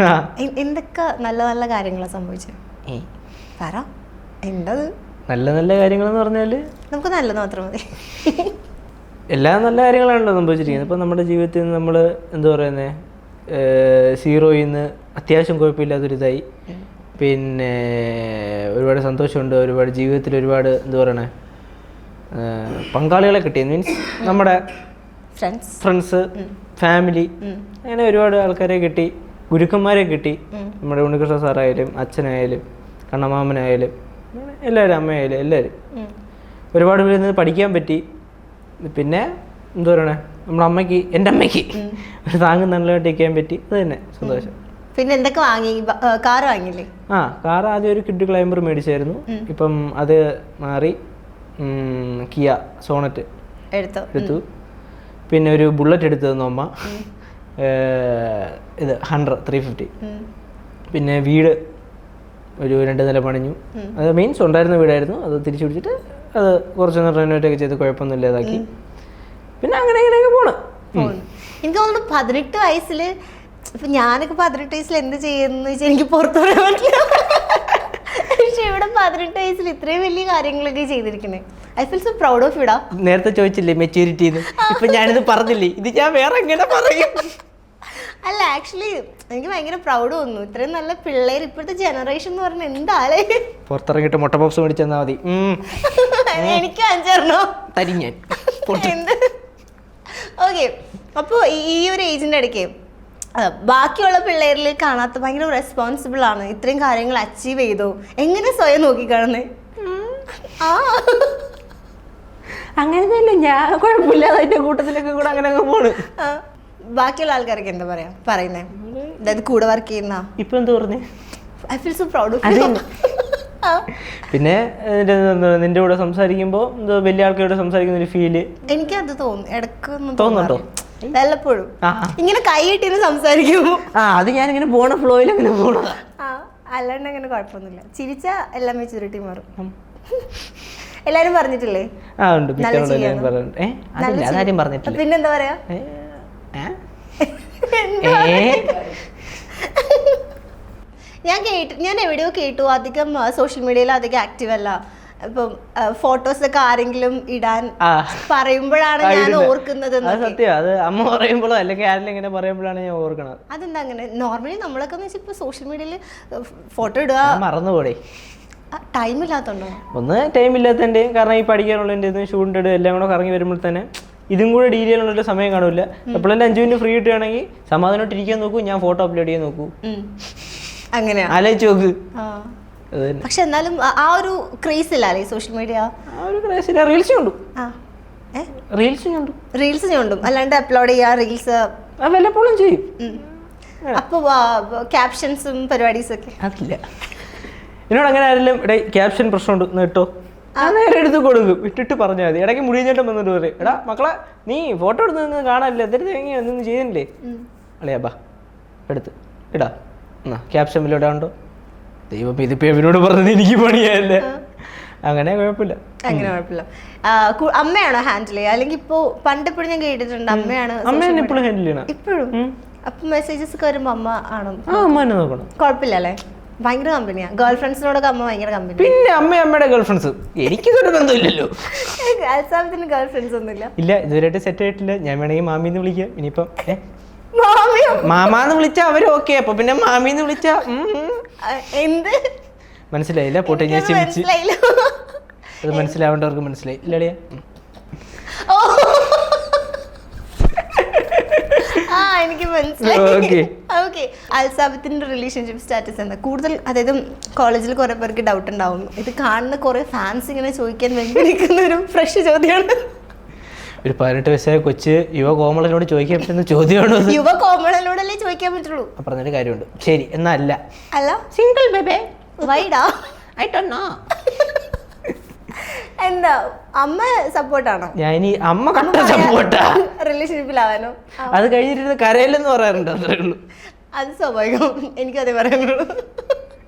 എന്തൊക്കെ നല്ല നല്ല കാര്യങ്ങളാണ് സംഭവിച്ചത്? പറ, എന്തത് നല്ല നല്ല കാര്യങ്ങൾ എന്ന് പറഞ്ഞാല് നമുക്ക് നല്ലത് മാത്രം മതി. എല്ലാ നല്ല കാര്യങ്ങളാണല്ലോ സംഭവിച്ചിരിക്കുന്നത്. ഇപ്പം നമ്മുടെ ജീവിതത്തിൽ നിന്ന് നമ്മൾ എന്താ പറയുന്നത്, സീറോയിൽ നിന്ന് അത്യാവശ്യം കുഴപ്പമില്ലാത്തൊരിതായി. പിന്നെ ഒരുപാട് സന്തോഷമുണ്ട്, ഒരുപാട് ജീവിതത്തിൽ ഒരുപാട് എന്താ പറയണേ പങ്കാളികളെ കിട്ടി. മീൻസ് നമ്മുടെ ഫ്രണ്ട്സ്, ഫാമിലി, അങ്ങനെ ഒരുപാട് ആൾക്കാരെ കിട്ടി, ഗുരുക്കന്മാരെ കിട്ടി. നമ്മുടെ ഉണ്ണികൃഷ്ണ സാറായാലും അച്ഛനായാലും കണ്ണമാമനായാലും എല്ലാവരും, അമ്മയായാലും എല്ലാവരും ഒരുപാട് പേരിൽ നിന്ന് പഠിക്കാൻ പറ്റി. പിന്നെ എന്താ പറയണേ, നമ്മുടെ അമ്മയ്ക്ക്, എൻ്റെ അമ്മയ്ക്ക് ഒരു താങ്ങും നല്ലതായിട്ട് ഇരിക്കാൻ പറ്റി. അത് തന്നെ സന്തോഷം. പിന്നെ എന്തൊക്കെ വാങ്ങി? കാർ വാങ്ങിയില്ലേ? കാർ ആദ്യം ഒരു കിഡ് ക്ലൈംബർ മേടിച്ചായിരുന്നു. ഇപ്പം അത് മാറി കിയ സോണറ്റ് എടുത്തു. പിന്നെ ഒരു ബുള്ളറ്റ് എടുത്തു തന്നു അമ്മ, ഇത് 100 350. പിന്നെ വീട് ഒരു 2 നില പണിഞ്ഞു. അത് മീൻസ് ഉണ്ടായിരുന്ന വീടായിരുന്നു, അത് തിരിച്ചു പിടിച്ചിട്ട് അത് കുറച്ചൊന്ന് റെനോവേറ്റൊക്കെ ചെയ്ത് കുഴപ്പമൊന്നും ഇല്ലാതാക്കി. പിന്നെ അങ്ങനെ ഇങ്ങനെയൊക്കെ പോണ്. എനിക്ക് തോന്നുന്നു 18 വയസ്സിൽ, ഇപ്പൊ ഞാനൊക്കെ 18 വയസ്സിൽ എന്ത് ചെയ്യുന്നു വെച്ചാൽ എനിക്ക് പുറത്തു പറയാൻ പറ്റില്ല. പക്ഷെ ഇവിടെ 18 വയസ്സിൽ ഇത്രയും വലിയ കാര്യങ്ങളൊക്കെ ചെയ്തിരിക്കണേ. I feel so proud of യുടാ. നേരത്തെ ചോദിച്ചില്ലേ മെച്യൂരിറ്റി, ഇപ്പൊ ഞാനിത് പറഞ്ഞില്ലേ, ഇത് ഞാൻ വേറെ എങ്ങനെ പറയും? അല്ല, ആക്ച്വലി എനിക്ക് ഭയങ്കര പ്രൗഡ് തോന്നുന്നു. ഇത്രയും നല്ല പിള്ളേർ ഇപ്പോഴത്തെ ജനറേഷൻ എന്ന് പറഞ്ഞാൽ എന്താളെ. പുറത്തിറങ്ങിയിട്ട് മുട്ട പപ്സ് മേടിച്ചു തന്നാൽ മതി. എനിക്ക് 5 തരും ഞാൻ. എന്ത്? ഓക്കെ, അപ്പോൾ ഈ ഒരു ഏജിൻ്റെ ഇടയ്ക്ക് ബാക്കിയുള്ള പിള്ളേരിൽ കാണാത്ത ഭയങ്കര റെസ്പോൺസിബിൾ ആണ്, ഇത്രയും കാര്യങ്ങൾ അച്ചീവ് ചെയ്തോ, എങ്ങനെ സ്വയം നോക്കിക്കാണുന്നേ? അങ്ങനെ തന്നെ, ഞാൻ കുഴപ്പമില്ലാതെ അതിന്റെ കൂട്ടത്തിലൊക്കെ കൂടെ അങ്ങനെ അങ്ങ് പോണ്. ബാക്കിയുള്ള ആൾക്കാരൊക്കെ എന്താ പറയുന്നേ? അതായത് കൂടെ വർക്ക് ചെയ്യുന്ന ഇപ്പൊ എന്താ പറഞ്ഞേ? I feel so proud of. പിന്നെ നിന്റെ കൂടെ സംസാരിക്കുമ്പോ എന്തോ വലിയ ആൾക്കാരോട് സംസാരിക്കുന്ന ഒരു ഫീല് എനിക്കത് തോന്നും, ഇടയ്ക്ക് തോന്നുന്നുണ്ടോ? വല്ലപ്പോഴും ഇങ്ങനെ കൈയിട്ടിന്ന് സംസാരിക്കുമ്പോ അത് ഞാനിങ്ങനെ പോണ ഫ്ലോയിൽ അങ്ങനെ പോണതാ. അല്ലാണ്ട് അങ്ങനെ കുഴപ്പമൊന്നുമില്ല. ചിരിച്ച എല്ലാം മെച്യൂരിറ്റി മാറും. എല്ലാരും പറഞ്ഞിട്ടില്ലേ? പിന്നെന്താ പറയാ, ഞാൻ എവിടെയോ കേട്ടു, അധികം സോഷ്യൽ മീഡിയയിൽ അധികം ആക്റ്റീവ് അല്ല. ഇപ്പം ഫോട്ടോസൊക്കെ ആരെങ്കിലും ഇടാൻ പറയുമ്പോഴാണ് ഞാൻ ഓർക്കുന്നത്. സത്യം, അത് അമ്മ പറയുമ്പോഴോ അല്ലെങ്കിൽ ആരെങ്കിലും ഇങ്ങനെ പറയുമ്പോഴാണ് ഞാൻ ഓർക്കണത്. അതെന്താ അങ്ങനെ? നോർമലി നമ്മളൊക്കെ എന്ന് വെച്ചാൽ ഇപ്പൊ സോഷ്യൽ മീഡിയയിൽ ഫോട്ടോ ഇടുക മറന്നുപോടെ. ടൈം ഇല്ലാത്തതുണ്ടോ? ഒന്ന് ടൈം ഇല്ലാത്തതിൻ്റെ, കാരണം ഈ പഠിക്കാനുള്ളതിൻ്റെ ഷൂട്ടിൻ്റെ ഇടുക എല്ലാം കൂടെ കറങ്ങി വരുമ്പോൾ തന്നെ ഇതും കൂടെ ഡീൽ ചെയ്യാനുള്ളൊരു സമയം കാണില്ല. എപ്പോഴെല്ലാം 5 മിനിറ്റ് ഫ്രീ കിട്ടുകയാണെങ്കിൽ സമാധാനമായിട്ട് ഇരിക്കാൻ നോക്കൂ, ഞാൻ ഫോട്ടോ അപ്ലോഡ് ചെയ്യാൻ നോക്കൂ. അങ്ങനെയാ ആലോചിച്ച് നോക്ക്. പക്ഷെ എന്നാലും ആ ഒരു ക്രേസ് ഇല്ല അല്ലേ സോഷ്യൽ മീഡിയ? ആ ഒരു ക്രേസ് ഇല്ല. റീൽസ് കണ്ടു, റീൽസ് കണ്ടു, അല്ലാണ്ട് അപ്ലോഡ് ചെയ്യാ റീൽസ് വല്ലപ്പോഴും ചെയ്യും. അപ്പൊ ക്യാപ്ഷൻസും പരിപാടീസും ഒക്കെ അതില്ല. എന്നോട് അങ്ങനെ ആരെങ്കിലും ക്യാപ്ഷൻ പ്രശ്നമുണ്ട് എന്ന് കേട്ടോ, നേരെ എടുത്ത് കൊടുക്കും, ഇട്ടിട്ട് പറഞ്ഞാൽ മതി. ഇടയ്ക്ക് മുടിഞ്ഞേട്ടം വന്നിട്ട് പറയും, എടാ മക്കളെ നീ ഫോട്ടോ എടുത്ത് കാണാനില്ല, എന്നിട്ട് എന്തൊന്നും ചെയ്യുന്നില്ലേ? അല്ലേ ബാ എടുത്ത് ഇടാ, എന്നാ ക്യാപ്ഷൻ വല്ല ഇടാണ്ടോ? ദൈവം ഇതിപ്പോ ഇവനോട് പറഞ്ഞത് എനിക്ക് പണിയല്ലേ. അങ്ങനെ കുഴപ്പമില്ല. അങ്ങനെ കുഴപ്പമില്ല. അമ്മയാണോ ഹാൻഡിൽ ചെയ്യുക, അല്ലെങ്കിൽ ഇപ്പോ പണ്ടെപ്പോഴും ഞാൻ കേട്ടിട്ടുണ്ട് അമ്മയാണ് ഇപ്പോഴും ഹാൻഡിൽ ചെയ്യണം. ഇപ്പോഴും അപ്പൊ മെസ്സേജസ് ഒക്കെ വരുമ്പോ അമ്മ ആണോ? അമ്മ തന്നെ നോക്കണം. കുഴപ്പമില്ല അല്ലേ? ഭയങ്കര കമ്പനിയാ. ഗേൾ ഫ്രണ്ട്സിനോടൊക്കെ അമ്മ ഭയങ്കര കമ്പനി. പിന്നെ അമ്മയുടെ ഗേൾ ഫ്രണ്ട്സ് എനിക്ക് ബന്ധമില്ലല്ലോ. അൽസാബിന് ഗേൾ ഫ്രണ്ട്സ് ഒന്നുമില്ല. ഇല്ല, ഇതുവരെയായിട്ട് സെറ്റ് ആയിട്ടില്ല. ഞാൻ വേണമെങ്കിൽ മാമിന്ന് വിളിക്കാം. ഇനിയിപ്പം മാമാന്ന് വിളിച്ചാ അവര് ഓക്കെ, അപ്പൊ പിന്നെ മാമിന്ന് വിളിച്ചാ എന്ത് മനസ്സിലായില്ല? പോട്ടെ, ഞാൻ ചിരിച്ചു. അത് മനസ്സിലാവേണ്ടവർക്ക് മനസ്സിലായി ഇല്ലടിയാ. എനിക്ക് മനസ്സിലായി. ഓക്കെ, അൽസാബത്തിന്റെ റിലേഷൻഷിപ്പ് സ്റ്റാറ്റസ് എന്താ? കൂടുതൽ, അതായത് കോളേജിൽ കുറെ പേർക്ക് ഡൗട്ട് ഉണ്ടാവും. ഇത് കാണുന്ന കുറെ ഫാൻസ് ഇങ്ങനെ ചോദിക്കാൻ വേണ്ടി ഒരു ഫ്രഷ് ചോദ്യമാണ്. ഒരു 18 വയസ്സായ കൊച്ച് യുവ കോമളനോട് ചോദിക്കാൻ പറ്റുന്ന ചോദ്യമാണോ? യുവ കോമളനോടല്ലേ ചോദിക്കാൻ പറ്റുള്ളൂ. പറഞ്ഞൊരു കാര്യമുണ്ട്. ശരി, എന്നല്ല അല്ല, സിംഗിൾ ബേബേ വൈഡാ ഐ ഡോണ്ട് നോ. എന്താ അമ്മ സപ്പോർട്ടാണോ? ഞാൻ അമ്മ കട്ട സപ്പോർട്ടാ റിലേഷൻഷിപ്പിലാവാനോ. അത് കഴിഞ്ഞിട്ട് കരയിലെന്ന് പറയാറുണ്ട്, അത്രേ ഉള്ളൂ. അത് സ്വാഭാവികം, എനിക്കതേ പറയാനുള്ളൂ.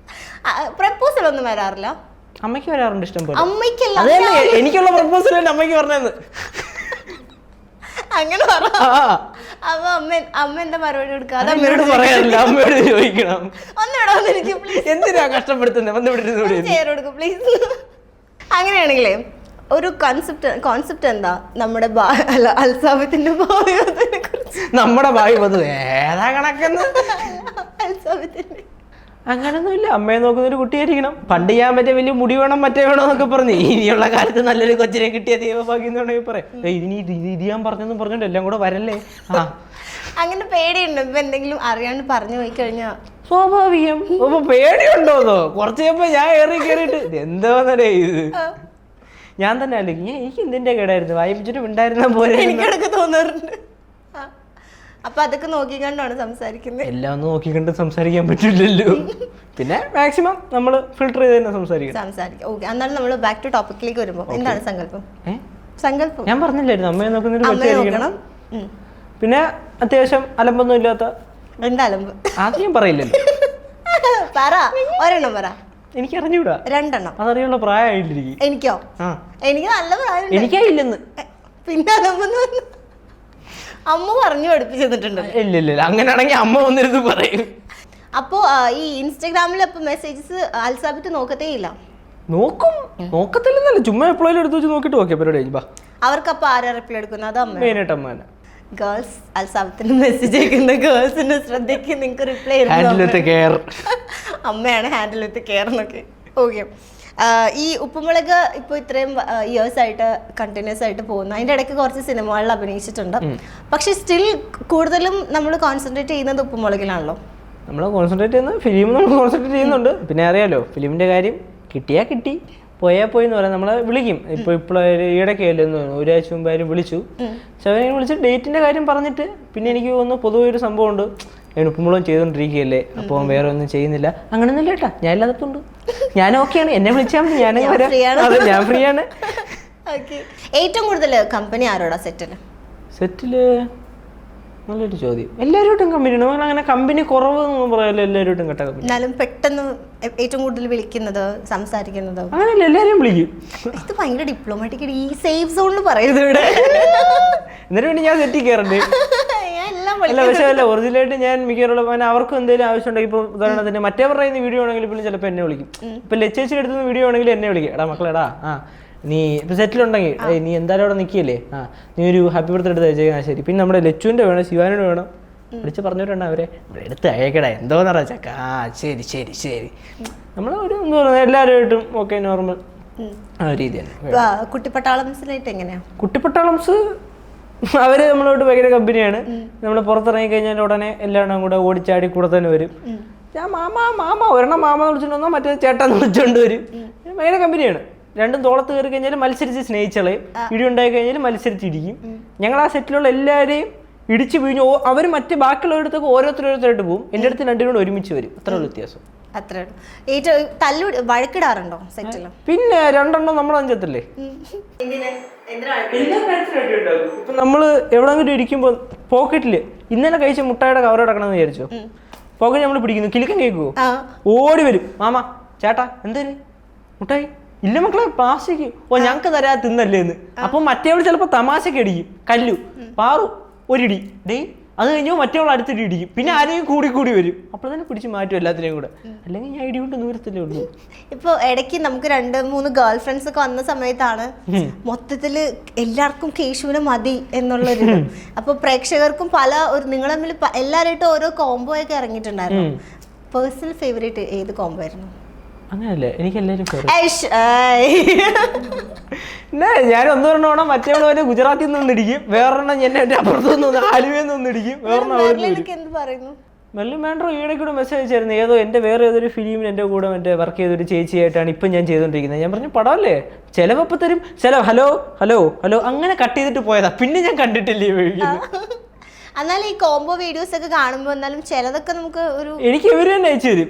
പ്രപ്പോസൽ ഒന്നും വരാറില്ല. അമ്മയ്ക്ക് വരാറുണ്ട് ഇഷ്ടം പോലെ. അമ്മയ്ക്കല്ല, എനിക്കുള്ള പ്രപ്പോസൽ അമ്മയ്ക്ക് പറഞ്ഞത്. അങ്ങനെ പറ. അപ്പൊ അമ്മ എന്താ മറുപടി കൊടുക്കാതെ അമ്മയോട് പറയാറില്ല, അമ്മയോട് ചോദിക്കണം. ഒന്നിടോ, എന്തിനാ കഷ്ടപ്പെടുത്തുന്നത്? പ്ലീസ്. അങ്ങനെയാണെങ്കിലേ ഒരു കോൺസെപ്റ്റ് എന്താ നമ്മുടെ അൽസാബത്തിന്റെ ഭാവിയെ കുറിച്ച്? നമ്മുടെ ഭാവി വധു ഏതാ കണക്കെന്ന് അൽസാബത്തിന്റെ അങ്ങനൊന്നുമില്ല. അമ്മയെ നോക്കുന്ന ഒരു കുട്ടിയായിരിക്കണം. പണ്ട് ഞാൻ മറ്റേ വലിയ മുടി വേണം മറ്റേ വേണം എന്നൊക്കെ പറഞ്ഞു. ഇനിയുള്ള കാലത്ത് നല്ലൊരു കൊച്ചിനെ കിട്ടിയ ദൈവഭാഗ്യം എന്ന് വേണമെങ്കിൽ പറയാം. ഇത് ഞാൻ പറഞ്ഞെന്ന് പറഞ്ഞോണ്ട് എല്ലാം കൂടെ വരല്ലേ. അങ്ങനെ പേടിയുണ്ടോ ഇപ്പൊ എന്തെങ്കിലും അറിയാണ്ട് പറഞ്ഞു പോയി കഴിഞ്ഞാ? സ്വാഭാവികം. അപ്പൊ പേടിയുണ്ടോന്നോ? കുറച്ച് കഴിയുമ്പോ ഞാൻ കയറിയിട്ട് എന്താന്നേ ഇത് ഞാൻ തന്നെ അല്ലെങ്കിൽ എനിക്ക് എന്തിന്റെ കേടായിരുന്നു വായിപ്പിച്ചിട്ട് ഉണ്ടായിരുന്ന പോലെ എനിക്കിടക്ക് തോന്നാറുണ്ട്. അപ്പൊ അതൊക്കെ നോക്കിക്കണ്ടാണ് സംസാരിക്കുന്നത്. എല്ലാം ഒന്ന് നോക്കിക്കണ്ട് സംസാരിക്കാൻ പറ്റില്ലല്ലോ. പിന്നെ മാക്സിമം നമ്മൾ ഫിൽട്ടർ ചെയ്ത് തന്നെ സംസാരിക്കും. ഓക്കെ, എന്നാലും നമ്മൾ ബാക്ക് ടു ടോപ്പിക്കിലേക്ക് വരുമ്പോ എന്താണ് സങ്കല്പം? ഞാൻ പറഞ്ഞില്ലായിരുന്നു അമ്മയെ നോക്കുന്ന ഒരു കൊച്ചായിരിക്കണം. പിന്നെ അത്യാവശ്യം അലമ്പൊന്നും ഇല്ലാത്ത. എന്താ അലമ്പ്? അത് ഞാൻ പറയില്ലല്ലോ. പറ, ഒരെണ്ണം പറ. എനിക്ക് അറിഞ്ഞൂടാ. 2 എണ്ണം. അതറിയുള്ള പ്രായമായിട്ടിരിക്കും. എനിക്കോ? എനിക്ക് നല്ല പ്രായം. എനിക്കായില്ലെന്ന്. പിന്നെ അലമ്പെന്ന് പറഞ്ഞു അമ്മ പറഞ്ഞു പഠിപ്പിച്ചു തന്നിട്ടുണ്ട്. ഇല്ല അങ്ങനെയാണെങ്കിൽ അമ്മ വന്നിരുന്ന് പറയും. അപ്പോ ഈ ഇൻസ്റ്റാഗ്രാമിൽ അപ്പൊ മെസ്സേജസ് അൽസാബിറ്റ് നോക്കത്തേ ഇല്ല? നോക്കത്തില്ലെന്നല്ല, ചുമ്മാ എപ്പോഴും എടുത്ത് വെച്ച് നോക്കിട്ട് നോക്കിയ പരിപാടി. അവർക്ക് അപ്പൊ ആരാ റിപ്ലൈ എടുക്കുന്നത്? അത് അമ്മ. മെയിനായിട്ട് അമ്മ. ഗേൾസ് അൽസാബത്തിന് മെസ്സേജ് അയക്കുന്ന ഗേൾസിന്റെ ശ്രദ്ധയ്ക്ക് നിങ്ങൾക്ക് റിപ്ലൈ അമ്മയാണ് ഹാൻഡിൽ വിത്ത് കെയർ എന്നൊക്കെ. ഓക്കെ, ഈ ഉപ്പുമുളക് ഇപ്പോൾ ഇത്രയും ഇയേഴ്സ് ആയിട്ട് കണ്ടിന്യൂസ് ആയിട്ട് പോകുന്നു. അതിൻ്റെ ഇടയ്ക്ക് കുറച്ച് സിനിമകളിൽ അഭിനയിച്ചിട്ടുണ്ട്. പക്ഷെ സ്റ്റിൽ കൂടുതലും നമ്മൾ കോൺസെൻട്രേറ്റ് ചെയ്യുന്നത് ഉപ്പുമുളകിലാണല്ലോ. നമ്മൾ കോൺസെൻട്രേറ്റ് ചെയ്യുന്നത് ഫിലിം നമ്മൾ കോൺസെൻട്രേറ്റ് ചെയ്യുന്നുണ്ട്. പിന്നെ അറിയാലോ ഫിലിമിൻ്റെ കാര്യം, കിട്ടിയാൽ കിട്ടി, പോയാൽ പോയി എന്ന് പറയാം. നമ്മളെ വിളിക്കും. ഇപ്പോൾ ഈടൊക്കെയല്ലെന്ന് തോന്നുന്നു, ഒരാഴ്ച മുമ്പായാലും വിളിച്ചു. പക്ഷെ അവനെ വിളിച്ച് ഡേറ്റിൻ്റെ കാര്യം പറഞ്ഞിട്ട് പിന്നെ എനിക്ക് തോന്നുന്നു പൊതുവെ ഒരു സംഭവമുണ്ട്, ഞാൻ ഉപ്പുമുളകും ചെയ്തുകൊണ്ടിരിക്കുകയല്ലേ, അപ്പോൾ വേറെ ഒന്നും ചെയ്യുന്നില്ല. അങ്ങനെയൊന്നും കേട്ടാ, ഞാൻ ഇല്ലാത്തതുണ്ട്, ഞാൻ ഓക്കെയാണ്, എന്നെ വിളിച്ചാൽ മതി, ഞാൻ ഫ്രീ ആണ്. ഏറ്റവും കൂടുതൽ കമ്പനി ആരോടാ സെറ്റില്? നല്ലൊരു ചോദ്യം. എല്ലാവരോട്ടും കമ്പനി ഉണ്ട്. അങ്ങനെ കമ്പനി കുറവ് എന്നൊന്നും പറയാമല്ലോ, എല്ലാവരോട്ടും കേട്ട കമ്പനി. എന്നാലും പെട്ടെന്ന് ഏറ്റവും കൂടുതൽ വിളിക്കുന്നത്, സംസാരിക്കുന്നത് അങ്ങനെയല്ല, എല്ലാവരെയും വിളിക്കും. ഇത് ഭയങ്കര ഡിപ്ലോമാറ്റിക്. ഈ സേഫ് സോണിൽ പറയുന്നത് ഇവിടെ. എന്നിട്ട് പിന്നെ ഞാൻ സെറ്റിൽ കയറണ്ടേ? അല്ല, പക്ഷേ അല്ല, ഒറിജിനലായിട്ട് ഞാൻ മിക്കവാറും അവർക്കും എന്തെങ്കിലും ആവശ്യം ഉണ്ടെങ്കിൽ, ഇപ്പോൾ ഉദാഹരണത്തിന് മറ്റേ പറയുന്ന വീഡിയോ ആണെങ്കിൽ പോലും ചിലപ്പോൾ എന്നെ വിളിക്കും. ഇപ്പം ലച്ചേച്ചിയുടെ എടുത്തുന്ന വീഡിയോ ആണെങ്കിൽ എന്നെ വിളിക്കും. എടാ മക്കളെടാ, നീ ഇപ്പം സെറ്റിലുണ്ടെങ്കിൽ നീ എന്തായാലും അവിടെ നിൽക്കിയല്ലേ, നീ ഒരു ഹാപ്പി ബർത്ത്ഡേ എടുത്ത് അയച്ചേക്കാൻ. ശരി, പിന്നെ നമ്മുടെ ലച്ചുവിൻ്റെ വേണം, ശിവാനോട് വേണം, വിളിച്ച് പറഞ്ഞിട്ടുണ്ട് അവരെ എടുത്ത് അയക്കടാ, എന്തോന്ന് പറയാ ചക്ക. ശരി ശരി ശരി. നമ്മൾ ഒരു എന്താ പറയുക, എല്ലാവരുമായിട്ടും ഓക്കെ നോർമൽ ആ രീതി തന്നെ. കുട്ടിപ്പട്ടാളംസിലായിട്ട് എങ്ങനെയാ? കുട്ടിപ്പട്ടാളംസ് അവര് നമ്മളോട് ഭയങ്കര കമ്പനിയാണ്. നമ്മൾ പുറത്തിറങ്ങി കഴിഞ്ഞാൽ ഉടനെ എല്ലാവരും കൂടെ ഓടിച്ചാടി കൂടെ തന്നെ വരും. ഞാൻ മാമ ഒരെണ്ണം മാമ വിളിച്ചോണ്ട് വന്നാൽ മറ്റേ ചേട്ടാന്ന് വിളിച്ചോണ്ട് വരും. ഭയങ്കര കമ്പനിയാണ്. രണ്ടും തോളത്ത് കയറി കഴിഞ്ഞാൽ മത്സരിച്ച് സ്നേഹിച്ചളയും, ഇടി ഉണ്ടായി കഴിഞ്ഞാൽ മത്സരിച്ചിരിക്കും. ഞങ്ങൾ ആ സെറ്റിലുള്ള എല്ലാവരെയും ഇടിച്ചു പിഴിഞ്ഞു അവർ മറ്റേ ബാക്കിയുള്ളവരടുത്തൊക്കെ ഓരോരുത്തരായിട്ട് പോകും. എൻ്റെ അടുത്ത് രണ്ടിനോട് ഒരുമിച്ച് വരും. അത്രയുള്ള വ്യത്യാസം. അത്രേ വഴക്കിടാറുണ്ടോ സെറ്റില്? പിന്നെ 2 എണ്ണം നമ്മുടെ അഞ്ചത്തല്ലേ. ഇപ്പൊ നമ്മള് എവിടെങ്കിലും ഇരിക്കുമ്പോ പോക്കറ്റില് ഇന്നലെ കഴിച്ച മുട്ടായുടെ കവർ കിടക്കണമെന്ന് വിചാരിച്ചോ, പോക്കറ്റ് നമ്മൾ പിടിക്കുന്നു, കിലുക്കം കേൾക്കുവോ, ഓടി വരും. മാമ ചേട്ടാ എന്തേലും മുട്ടായി ഇല്ല മക്കളെ, പ്ലാസ്റ്റിക്, ഞങ്ങക്ക് തരാ തിന്നല്ലേ എന്ന്. അപ്പൊ മറ്റേവള് ചിലപ്പോ തമാശക്ക് അടിക്കും, കല്ലു പാറു ഒരിടി ഡേ, അത് കഴിഞ്ഞോ മറ്റേവൾ അടുത്തിട്ട് ഇടിക്കും. പിന്നെ ആരെയും കൂടി വരും. അപ്പോൾ തന്നെ പിടിച്ച് മാറ്റും എല്ലാത്തിനെയും കൂടെ. അല്ലെങ്കിൽ ഞാൻ ഇടി കൊണ്ട് ദൂരത്തിലേ ഉള്ളൂ. ഇപ്പൊ ഇടയ്ക്ക് നമുക്ക് 2-3 ഗേൾ ഫ്രണ്ട്സ് ഒക്കെ വന്ന സമയത്താണ് മൊത്തത്തില് എല്ലാവർക്കും കേശുവിനെ മതി എന്നുള്ളൊരു. അപ്പൊ പ്രേക്ഷകർക്കും നിങ്ങൾ തമ്മിൽ എല്ലാവരായിട്ടും ഓരോ കോംബോ ഒക്കെ ഇറങ്ങിയിട്ടുണ്ടായിരുന്നു. പേഴ്സണൽ ഫേവറേറ്റ് ഏത് കോംബോ ആയിരുന്നു? അങ്ങനല്ലേ, എനിക്ക് എല്ലാവരും ഞാൻ ഒന്നൊരെണ്ണം മറ്റേവള് വരെ ഗുജറാത്തിൽ നിന്ന് ഇടിക്കും, വേറൊരെണ്ണം എന്നെ എൻ്റെ അപ്പുറത്ത് നിന്ന് ആലുവയിൽ നിന്ന് ഇടിക്കും, വേറൊരെണ്ണം മെല്ലും വേണ്ടോ. ഈയിടയ്ക്കൂടെ മെസ്സേജ് അയച്ചായിരുന്നു, എൻ്റെ വേറെ ഏതൊരു ഫിലിമിൽ എൻ്റെ കൂടെ മറ്റേ വർക്ക് ചെയ്തൊരു ചേച്ചിയായിട്ടാണ് ഇപ്പം ഞാൻ ചെയ്തുകൊണ്ടിരിക്കുന്നത്. ഞാൻ പറഞ്ഞു പടമല്ലേ, ചിലവപ്പം തരും, ഹലോ ഹലോ ഹലോ അങ്ങനെ കട്ട് ചെയ്തിട്ട് പോയതാ, പിന്നെ ഞാൻ കണ്ടിട്ടില്ലേ ഉപയോഗിക്കുന്നത്. എന്നാലും ഈ കോംബോ വീഡിയോസ് ഒക്കെ കാണുമ്പോൾ എന്നാലും ചിലതൊക്കെ നമുക്ക് ഒരു എനിക്ക് ഇവര് തന്നെ അയച്ചു തരും.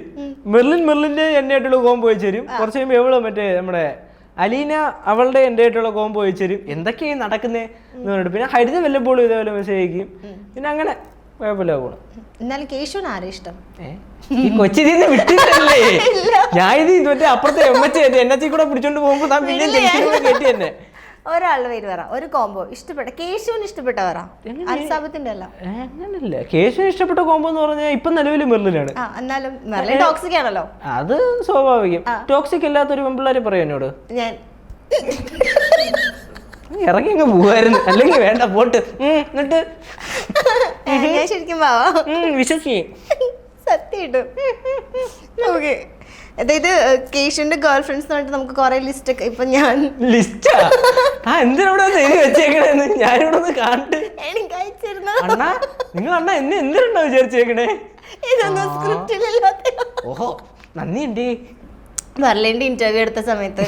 മെർലിന്റെ എന്നെ ആയിട്ടുള്ള കോംബോ അയച്ചു തരും. കുറച്ച് കഴിയുമ്പോൾ എവളോ മറ്റേ നമ്മുടെ അലീന അവളുടെ എൻ്റെ ആയിട്ടുള്ള കോംബോ അയച്ചു തരും. എന്തൊക്കെയാണ് നടക്കുന്നേ എന്ന് പറഞ്ഞിട്ട് പിന്നെ ഹരിത വല്ലപ്പോഴും ഇതേപോലെ മെസ്സേജ് അയക്കും. പിന്നെ അങ്ങനെ കുഴപ്പമില്ല പോകണം. എന്നാലും കേശുവിന് ആരും ഇഷ്ടം? ഈ കൊച്ചിന്ന് വിട്ടില്ലേ ഞാൻ ഇത് മറ്റേ അപ്പുറത്തെ എന്നെ കൂടെ പിടിച്ചോണ്ട് പോകുമ്പോ താൻ പിന്നെ കേട്ടി തന്നെ. ഒരാളുടെ പേര് പറ, ഒരു കോംബോ ഇഷ്ടപ്പെട്ട, കേശുവിന് ഇഷ്ടപ്പെട്ട പറ, അൽസാബത്തിന്റെ അല്ല. അങ്ങനല്ല, കേശുവിന് ഇഷ്ടപ്പെട്ട കോംബോ എന്ന് പറഞ്ഞാൽ ഇപ്പൊ നിലവിൽ മെർലിനാണ്. എന്നാലും മെർലിൻ ടോക്സിക് ആണല്ലോ. അത് സ്വാഭാവികം. ടോക്സിക് അല്ലാത്തൊരു പെൺപിള്ളേരെ പറയും എന്നോട്. ഞാൻ ഇറങ്ങി അങ്ങ് പോവായിരുന്നു, അല്ലെങ്കിൽ വേണ്ട പോട്ട്. എന്നിട്ട് ഞാൻ ശരിക്കും പാവാ വിശ്വസിക്കേ സത്യമായിട്ടും. ഓക്കെ, അതായത് കേശുവിന്റെ ഗേൾ ഫ്രണ്ട്സ് പറഞ്ഞിട്ട് നമുക്ക് കുറെ ലിസ്റ്റ് ഒക്കെ ഇപ്പൊ ഞാൻ ലിസ്റ്റാ എന്തിനോടെ എഴുതി വെച്ചേക്കണേന്ന് ഞാനിവിടെ ഒന്ന് കാണട്ടെ. എനിക്ക് അയച്ചിരുന്നു. അണ്ണാ നിങ്ങൾ അണ്ണാ എന്നെ എന്തിനാ വിചാരിച്ചേക്കണേ? ഇതൊന്നും സ്ക്രിപ്റ്റിലില്ലാത്ത. ഓഹോ നന്ദിയുണ്ട്. ബർലിന്റെ ഇന്റർവ്യൂ എടുത്ത സമയത്ത്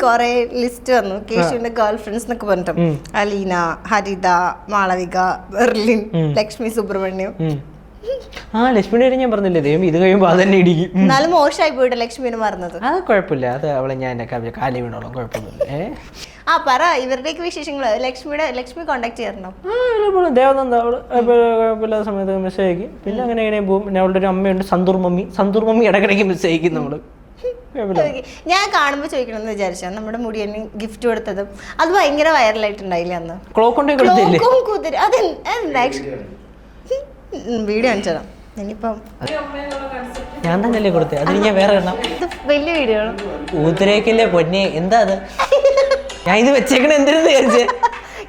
കൊറേ ലിസ്റ്റ് വന്നു കേശുവിന്റെ ഗേൾ ഫ്രണ്ട്സ് എന്നൊക്കെ പറഞ്ഞിട്ട്. അലീന, ഹരിത, മാളവിക, ബെർലിൻ, ലക്ഷ്മി സുബ്രഹ്മണ്യം. ലക്ഷ്മിയുടെ ഞാൻ പറഞ്ഞില്ലേ ദൈവം ഇത് കഴിയുമ്പോ അത് തന്നെ ഇടിക്കും. എന്നാലും മോശമായി പോയിട്ട് ലക്ഷ്മിനെ മറന്നത്. അത് കുഴപ്പമില്ല, അത് അവളെ ഞാൻ കാലി വീണോളാം, കുഴപ്പമൊന്നുമില്ല. പറ ഇവരുടെയൊക്കെ വിശേഷങ്ങള്. ലക്ഷ്മി കോണ്ടാക്ട് ചെയ്യാറുണ്ടോ? ദേവനന്ദ അവള് കുഴപ്പമില്ലാത്ത സമയത്ത് മെസ്സേജ് അയക്കും. പിന്നെ അങ്ങനെ എങ്ങനെ പോകും. പിന്നെ അവളുടെ ഒരു അമ്മയുണ്ട് സന്തൂർ മമ്മി ഇടയ്ക്കിടയ്ക്ക് മെസ്സേജ് അയക്കും. നമ്മള് ഞാൻ കാണുമ്പോ ചോദിക്കണമെന്ന് വിചാരിച്ചാ നമ്മുടെ മുടിയന് ഗിഫ്റ്റ് കൊടുത്തതും അത് ഭയങ്കര വൈറലായിട്ടുണ്ടായില്ലേ അന്ന്? ക്ലോക്കും കുതിര അത് വീഡിയോ കാണിച്ചതാ. ഇനിയിപ്പം ഞാൻ തന്നെയല്ലേ കൊടുത്തേ, അതിന് ഞാൻ വേറെ എണ്ണം വലിയ വീഡിയോ ആണ്. ഊത്തിരേക്കില്ലേ പൊന്നെ, എന്താ അത്? ഞാൻ ഇത് വെച്ചേക്കണ എന്തിനെന്ന് വിചാരിച്ചേ?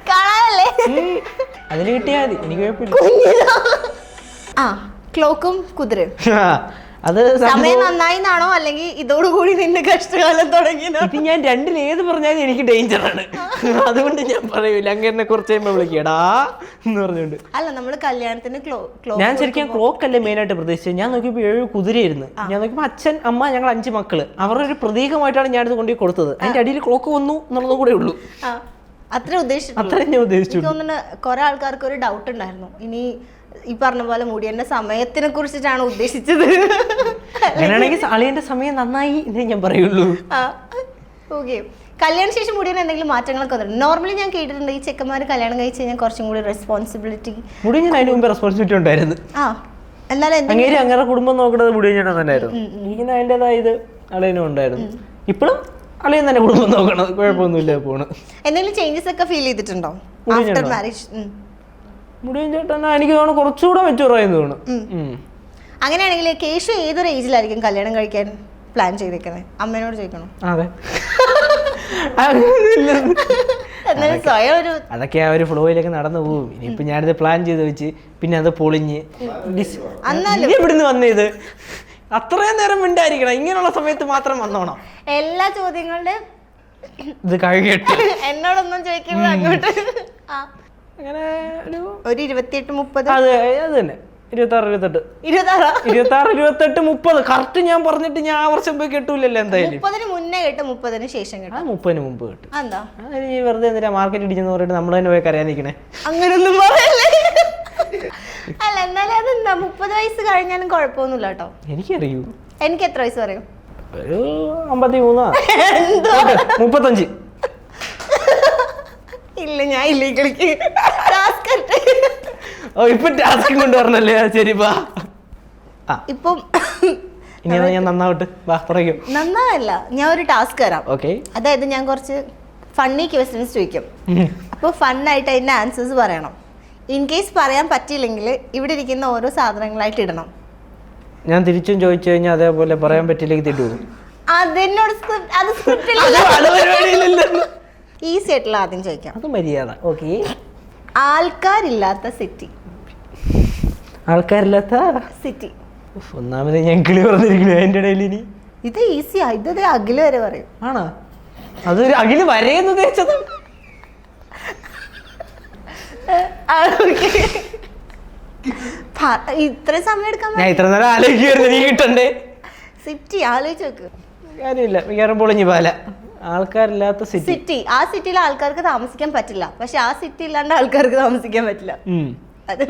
കാണാനല്ലേ? അതിന് കിട്ടിയാ മതി, എനിക്ക് കുഴപ്പമില്ല. ക്ലോക്കും കുതിരയും അത് സമയം നന്നായിന്നാണോ അല്ലെങ്കിൽ ഇതോടുകൂടി നിന്റെ കഷ്ടകാലം തുടങ്ങിയതോ? ഇത് ഞാൻ രണ്ടിൽ ഏത് പറഞ്ഞാലും എനിക്ക് ഡേഞ്ചറാണ്, അതുകൊണ്ട് ഞാൻ പറയൂല. അങ്ങനെ കുറച്ച് കഴിയുമ്പോൾ വിളിക്കടാ എന്ന് പറഞ്ഞുകൊണ്ട്. അല്ല നമ്മള് കല്യാണത്തിന് ഞാൻ ശരിക്കും ക്ലോക്ക് അല്ലേ മെയിനായിട്ട് പ്രതീക്ഷിച്ചത്. ഞാൻ നോക്കിയപ്പോൾ 7 കുതിരയായിരുന്നു. ഞാൻ നോക്കിയപ്പോൾ അച്ഛൻ, അമ്മ, ഞങ്ങൾ 5 മക്കള്, അവരുടെ ഒരു പ്രതീകമായിട്ടാണ് ഞാനിത് കൊണ്ടുപോയി കൊടുത്തത്. അതിന്റെ അടിയിൽ ക്ലോക്ക് വന്നു എന്നുള്ളതും കൂടെ ഉള്ളൂ. അത്ര ഉദ്ദേശിച്ചു. അത്ര ഞാൻ ഉദ്ദേശിച്ചു. തോന്നുന്നു കുറെ ആൾക്കാർക്ക് ഒരു ഡൗട്ട് ഉണ്ടായിരുന്നു, ഇനി ഈ പറഞ്ഞ പോലെ മുടിയന്റെ സമയത്തിനെ കുറിച്ചിട്ടാണ് ഉദ്ദേശിച്ചത്. അങ്ങനെയാണെങ്കിൽ അളിയന്റെ സമയം നന്നായി എന്നേ ഞാൻ പറയുള്ളൂ. ഓക്കെ, കല്യാണ ശേഷം മുടിയൻ എന്തെങ്കിലും മാറ്റങ്ങളൊക്കെ വന്നിട്ടുണ്ട്? നോർമലി ഞാൻ കേട്ടിട്ടുണ്ട് ഈ ചെക്കന്മാർ കല്യാണം കഴിച്ച് കഴിഞ്ഞാൽ കുറച്ചും കൂടി റെസ്പോൺസിബിലിറ്റി. മുടിയൻ അതിന് മുമ്പ് റെസ്പോൺസിബിലിറ്റി ഉണ്ടായിരുന്നു. എന്നാലും അങ്ങനെ കുടുംബം നോക്കുന്നത് മുടിയൻ തന്നെയായിരുന്നു. ഇങ്ങനെ അതിൻ്റെതായ ഇത് അളിയനും ഉണ്ടായിരുന്നു. ഇപ്പോഴും അളിയൻ തന്നെ കുടുംബം നോക്കണം, കുഴപ്പമൊന്നുമില്ല പോണ്. എന്തെങ്കിലും ചേഞ്ചസ് ഒക്കെ ഫീൽ ചെയ്തിട്ടുണ്ടോ ആഫ്റ്റർ മാരേജ്? മുടിയൻ ചേട്ടൻ എനിക്ക് തോന്നുന്നു കുറച്ചുകൂടെ മെച്ചൂറായി തോന്നുന്നു. അങ്ങനെയാണെങ്കിൽ കേശു ഏതൊരു ഏജിലായിരിക്കും കല്യാണം കഴിക്കാൻ പ്ലാൻ ചെയ്തേക്കുന്നത്? അമ്മേനോട് ചോദിക്കണം. അതെ, സ്വയം ഒരു അതൊക്കെ ആ ഒരു ഫ്ലോയിലേക്ക് നടന്നു പോകും. ഇനിയിപ്പൊ ഞാനിത് പ്ലാൻ ചെയ്ത് വെച്ച് പിന്നെ അത് പൊളിഞ്ഞ് ഇവിടുന്ന് വന്നത് അത്രയും നേരം മിണ്ടായിരിക്കണം. ഇങ്ങനെയുള്ള സമയത്ത് മാത്രം വന്നോണം. എല്ലാ ചോദ്യങ്ങളുടെ ഇത് കഴിയട്ടെ, എന്നോടൊന്നും ചോദിക്കുമ്പോ അങ്ങോട്ട് അങ്ങനെ ഒരു 28-30. അത് തന്നെ 26, 28 30 കറക്റ്റ് ഞാൻ പറഞ്ഞിട്ട് ഞാൻ ആ വർഷം പോയി കെട്ടൂലല്ലോ. എന്തായാലും 30 മുന്നേ കേട്ട് 30 ശേഷം കേട്ടോ. 30 മുമ്പ് കേട്ടു. എന്താ വെറുതെ എന്തിനാ മാർക്കറ്റ് ഇടിച്ചെന്ന് പറഞ്ഞിട്ട് നമ്മൾ തന്നെ പോയി കരയാൻ നിൽക്കണേ? അങ്ങനൊന്നും പറയല്ലേ. അല്ല എന്നാലും അതെന്താ 30 വയസ്സ് കഴിഞ്ഞാലും കുഴപ്പമൊന്നുമില്ല കേട്ടോ. എനിക്കറിയൂ. എനിക്ക് എത്ര വയസ്സ് പറയും? ഒരു 53 35. ഇല്ല ഞാൻ ഇല്ലീഗലിക്ക് ഇപ്പൊ ടാസ്ക് കൊണ്ടുവരണല്ലേ? ശരി വാ. ഇപ്പം ഇനി ഞാൻ നന്നാവട്ടെ, വാ പറയും. നന്നാവല്ല, ഞാൻ ഒരു ടാസ്ക് തരാം. ഓക്കെ, അതായത് ഞാൻ കുറച്ച് ഫണ്ണി ക്വസ്റ്റ്യൻസ് ചോദിക്കും. അപ്പോൾ ഫണ്ണായിട്ട് അതിന്റെ ആൻസേഴ്സ് പറയണം. ഇൻ കേസ് പറയാൻ പറ്റിയില്ലെങ്കിൽ ഇവിടെ ഇരിക്കുന്ന ഓരോ സാധനങ്ങളായിട്ട് ഇടണം. ഞാൻ തിരിച്ചും ചോദിച്ചു കഴിഞ്ഞാൽ അതേപോലെ പറയാൻ പറ്റില്ലെങ്കിൽ തിട്ടു. അതെന്നോട് ഈസി ആയിട്ടുള്ള ആദ്യം ചോദിക്കാം. അത് മര്യാദ. ഓക്കെ, ആൾക്കാരില്ലാത്ത സിറ്റി. ആൾക്കാരില്ലാത്ത സിറ്റി. ഒന്നാമത് ഞാൻ കിളി പറഞ്ഞിരിക്കുന്നു അതിന്റെ ഇടയിൽ. ഇനി ഇത് ഈസിയാ, ഇത് അഖില് വരെ പറയും. ആണോ? അതൊരു അഖില് വരെയെന്ന് ഉദ്ദേശിച്ചത്. ഇത്ര സമയം എടുക്കാൻ ഞാൻ ഇത്ര നേരം ആലോചിക്കുവായിരുന്നു, നീ കിട്ടണ്ടേ? സിറ്റി ആലോചിച്ച് നോക്ക്. കാര്യമില്ല, മിക്കവാറും പൊളിഞ്ഞു പാല. ആൾക്കാരില്ലാത്ത സിറ്റി. ആ സിറ്റിയിൽ ആൾക്കാർക്ക് താമസിക്കാൻ പറ്റില്ല, പക്ഷെ ആ സിറ്റി ഇല്ലാണ്ട് ആൾക്കാർക്ക് താമസിക്കാൻ പറ്റില്ല. അത്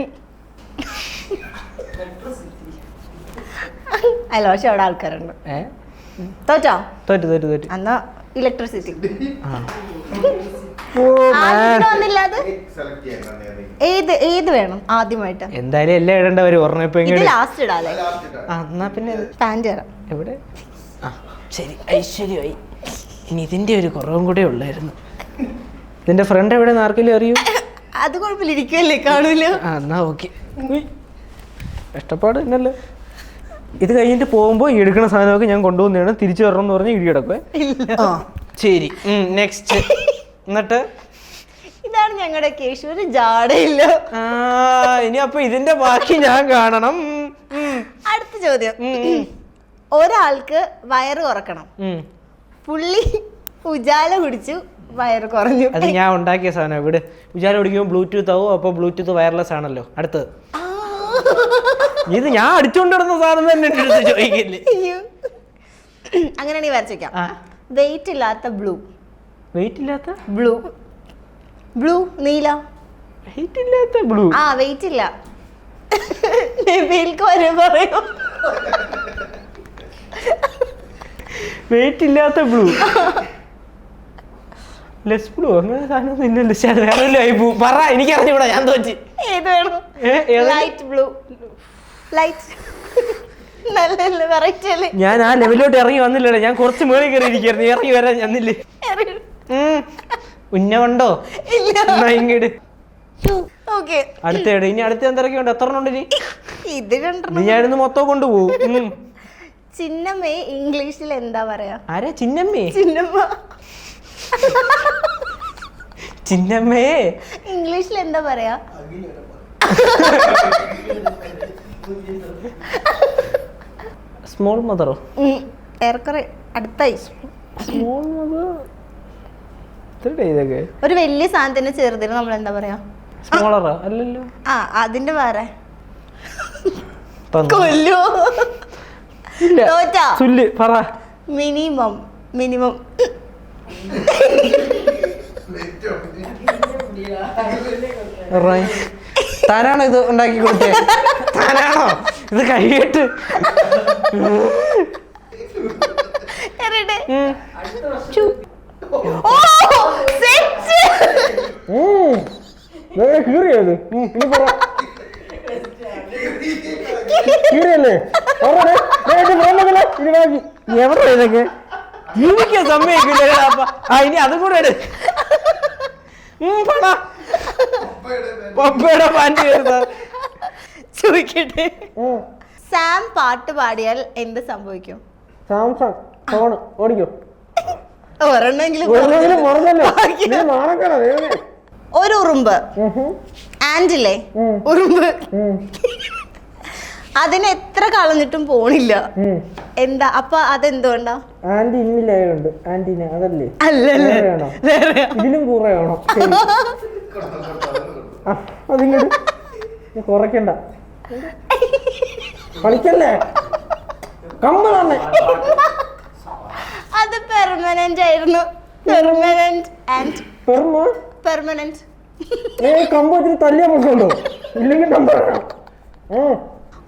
അല്ല, പക്ഷെ അവിടെ ആൾക്കാരുണ്ട്. തോറ്റോ? തോറ്റു. എന്നാ ഇലക്ട്രിസിറ്റി. ഏത് വേണം ആദ്യമായിട്ട്? എന്തായാലും എല്ലാം ഇടേണ്ടവര് പറഞ്ഞു. ലാസ്റ്റ് ഇടാല്ലേ? എന്നാ പിന്നെ പാന്റ് തരാം. എവിടെ? ശരി, ഐശ്വര്യമായി. ഇനി ഇതിന്റെ ഒരു കുറവും കൂടെ ഉള്ളായിരുന്നു. ഇതിന്റെ ഫ്രണ്ട് എവിടെ ആർക്കെങ്കിലും അറിയൂ? അത് കുഴപ്പമില്ല, ഇരിക്കുമല്ലേ, കാണൂല്ലോ. എന്നാ ഓക്കെ. കഷ്ടപ്പാട് എന്നല്ലേ. ഇത് കഴിഞ്ഞിട്ട് പോകുമ്പോൾ ഈ എടുക്കുന്ന സാധനമൊക്കെ ഞാൻ കൊണ്ടുപോകുന്നതാണ്. തിരിച്ചു വരണം എന്ന് പറഞ്ഞാൽ ഇടി കിടക്കുവേ. ശരി, നെക്സ്റ്റ്. എന്നിട്ട് ഇതാണ് ഞങ്ങളുടെ കേശു, ഒരു ജാടയില്ല. ഇനി അപ്പൊ ഇതിന്റെ ബാക്കി ഞാൻ കാണണം. അടുത്ത ചോദ്യം. ഒരാൾക്ക് വയറ് കുറക്കണം, പുള്ളി ഉജാല കുടിച്ചു, വയറ് കുറഞ്ഞു. അത് ഞാൻ ഉണ്ടാക്കിയ സാധനം. ഇവിടെ ഉജാല കുടിക്കുമ്പോൾ ബ്ലൂടൂത്ത് ആവും, അപ്പൊ ബ്ലൂടൂത്ത് വയർലെസ് ആണല്ലോ. അടുത്തത് ഇത് ഞാൻ അടിച്ചുകൊണ്ട് നടന്ന സാധനം തന്നെ ചോദിക്കില്ലേ? അങ്ങനെയാണെങ്കിൽ വരച്ചേക്കാം. വെയിറ്റ് ഇല്ലാത്ത ബ്ലൂ. വെയിറ്റ് ഇല്ലാത്ത ബ്ലൂ. ബ്ലൂ നീല. വെയിറ്റ് ഇല്ലാത്ത ബ്ലൂ. വെയിറ്റ് ഇല്ല. പറയൂ. വെയിറ്റ് ഇല്ലാത്ത ബ്ലൂ. ലെസ് ബ്ലൂ അങ്ങനെ സാധനം ഇല്ലല്ലോ. പറ, എനിക്ക് അറിഞ്ഞൂടാ, ഞാൻ തോറ്റി. ഏത് വേണം? Light blue. ലൈറ്റ് നല്ല വെറൈറ്റി അല്ലേ? ഞാൻ ആ ലെവലിലോട്ട് ഇറങ്ങി വന്നില്ലല്ലോ. ഞാൻ കുറച്ച് മേളിൽ കയറി ഇരിക്കുന്നു, ഇറങ്ങി വരാൻ ചെന്നില്ലേ. ഉന്നമുണ്ടോ? ഇങ്ങോട്ട് അടുത്തേട്. ഇനി അടുത്ത എന്തൊക്കെയുണ്ട്? എത്ര ഉണ്ട്? ഞാനിന്ന് മൊത്തം കൊണ്ടുപോകും. ചിന്നമ്മേ ഇംഗ്ലീഷിൽ എന്താ പറയാ? ആരാ ചിന്നമ്മേ? ചിന്നമ്മ. ചിന്നമ്മേ ഇംഗ്ലീഷിൽ എന്താ പറയാ? സ്മോൾ മദറോ? ഏറെക്കുറെ അടുത്തായി. Small mother. ഇതൊക്കെ ഒരു വലിയ സാധനത്തിന് ചെറുതിന് നമ്മൾ എന്താ പറയാ? സ്മോളറാ? അല്ലല്ലോ. അതിന്റെ വേറെ. മിനിമം. മിനിമം. താനാണോ ഇത് ഉണ്ടാക്കി കൊടുത്തേ? താനാണോ ഇത് കഴിയിട്ട്? കീറിയത് കീറിയല്ലേ? എവിടെ ഇതൊക്കെ ജീവിക്കാൻ സമ്മതിക്കില്ല. ഇനി അതും കൂടെ എടു. ചോദിക്കട്ടെ, സാം പാട്ട് പാടിയാൽ എന്ത് സംഭവിക്കും? ഓടിക്കോ. ഒരു ഉറുമ്പ്, ആൻഡില്ലേ ഉറുമ്പ്, അതിന് എത്ര കളഞ്ഞിട്ടും പോണില്ല. എന്താ അപ്പൊ അതെന്തുകൊണ്ടാ? ആന്റി ഇന്നില്ലായുണ്ട്. ആന്റിന അതല്ലേ? അല്ലല്ലേ, ഇതിലും കുറയാണോ? അതിങ്ങോട്ട് കുറയ്ക്കണ്ട, കളിക്കല്ലേ. കമ്പ് തന്നെ. അത് പെർമനന്റ് ആയിരുന്നു. Permanent and permanent. കമ്പ് വെച്ചിട്ട് തല്ലിയ പ്രശ്നമുണ്ടോ? ഇല്ലെങ്കിൽ